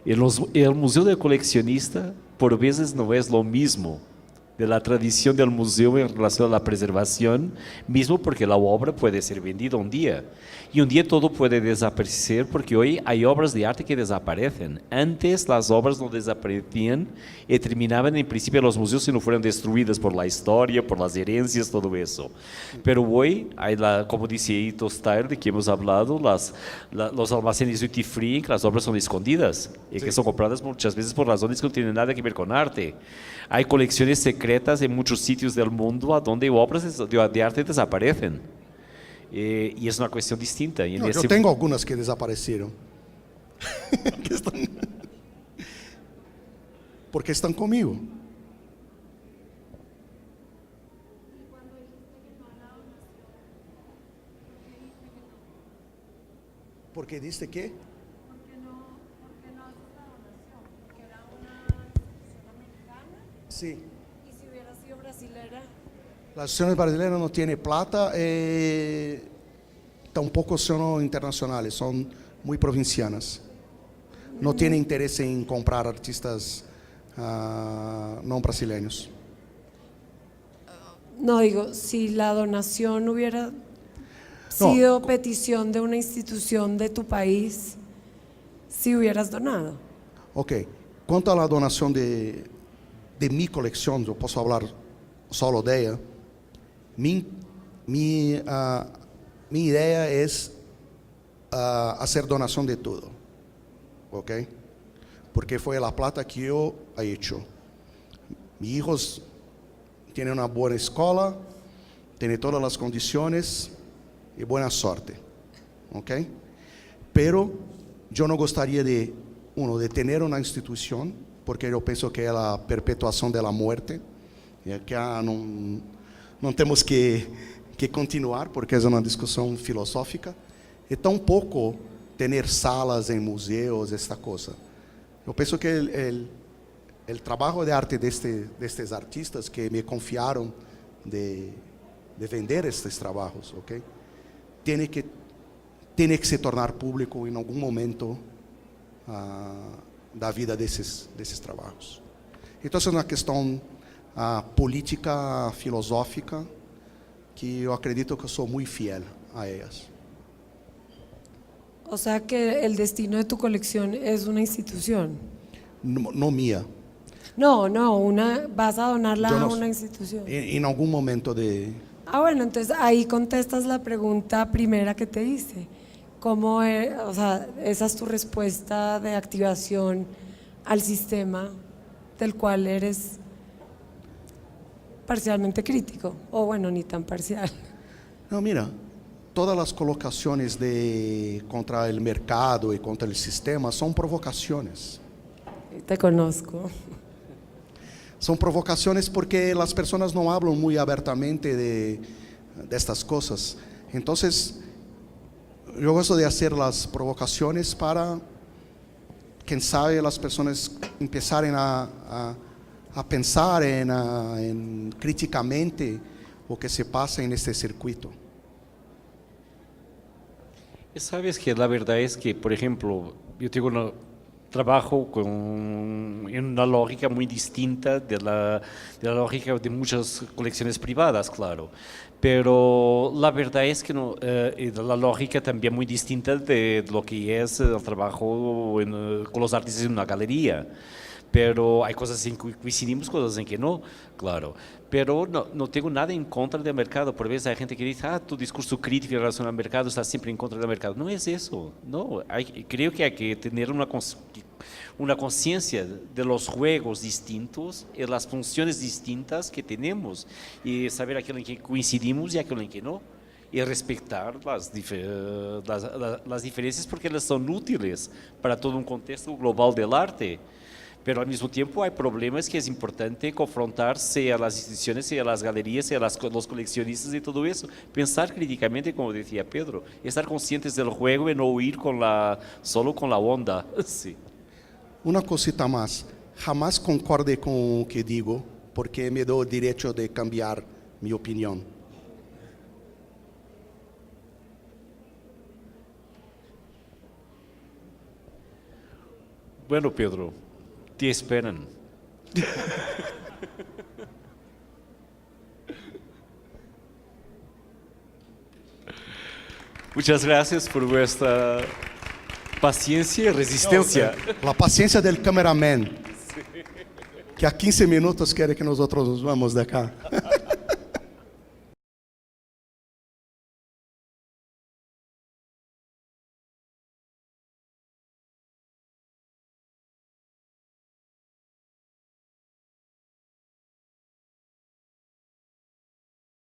El museo del coleccionista por veces no es lo mismo de la tradición del museo en relación a la preservación, mismo porque la obra puede ser vendida un día. Y un día todo puede desaparecer porque hoy hay obras de arte que desaparecen. Antes las obras no desaparecían y terminaban en principio en los museos si no fueran destruidas por la historia, por las herencias, todo eso. Pero hoy hay, como dice Ito Style, de que hemos hablado, los almacenes duty free en que las obras son escondidas y que son compradas muchas veces por razones que no tienen nada que ver con arte. Hay colecciones secretas en muchos sitios del mundo a donde obras de arte desaparecen. Y es una cuestión distinta. Y No, yo tengo algunas que desaparecieron. Porque están conmigo. ¿Por qué diste qué? Porque no haces la donación, porque era una institución americana Sí. y si hubiera sido brasilera. Las asociaciones brasileñas no tienen plata, tampoco son internacionales, son muy provincianas. No tienen interés en comprar artistas no brasileños. No, digo, si la donación hubiera sido petición de una institución de tu país, si hubieras donado. Ok, quanto a la donación de mi colección, yo puedo hablar solo de ella. Mi idea es hacer donación de todo, ok? Porque fue la plata que yo he hecho. Mis hijos tienen una buena escuela, tienen todas las condiciones y buena suerte, ok? Pero yo no gustaría de tener una institución, porque yo pienso que es la perpetuación de la muerte, y que no tenemos que continuar, porque es una discusión filosófica, y tampoco tener salas en museos, esta cosa. Yo pienso que el trabajo de arte de estos artistas que me confiaron de vender estos trabajos, ¿ok? Tiene que se tornar público en algún momento da vida desses trabajos. Então, é uma questão política, filosófica, que eu acredito que eu sou muito fiel a elas. O sea que el destino de tu colección es una institución. No mía. No, vas a donarla Yo no- a una institución. Em algum momento de... Bueno, entonces ahí contestas la pregunta primera que te hice. ¿Cómo, o sea, esa es tu respuesta de activación al sistema del cual eres parcialmente crítico? O bueno, ni tan parcial. Não, mira, todas as colocações contra o mercado e contra o sistema são provocações. Te conozco. São provocações porque as pessoas não falam muito abertamente de estas coisas. Então, eu gosto de fazer as provocações para, quem sabe, as pessoas começarem a pensar em criticamente o que se pasa en este circuito. Sabes que la verdad es que, por ejemplo, yo tengo trabajo en una lógica muy distinta de la lógica de muchas colecciones privadas, claro. Pero la verdad es que la lógica también muy distinta de lo que es el trabajo con los artistas en una galería. Pero hay cosas en que coincidimos, cosas en que no, claro. Pero no tengo nada en contra del mercado. Por veces hay gente que dice, tu discurso crítico en relación al mercado está siempre en contra del mercado. No es eso, no. Creo que hay que tener una conciencia de los juegos distintos y las funciones distintas que tenemos y saber aquello en que coincidimos y aquello en que no. Y respetar las diferencias porque elas son útiles para todo un contexto global del arte. Pero al mismo tiempo hay problemas que es importante confrontarse a las instituciones y a las galerías y a los coleccionistas y todo eso. Pensar críticamente, como decía Pedro, estar conscientes del juego y no ir solo con la onda. Sí. Una cosita más, jamás concorde con lo que digo, porque me doy el derecho de cambiar mi opinión. Bueno, Pedro, te esperan. Muchas gracias por vuestra paciencia y resistencia. La paciencia del cameraman, que a 15 minutos quiere que nosotros nos vamos de acá.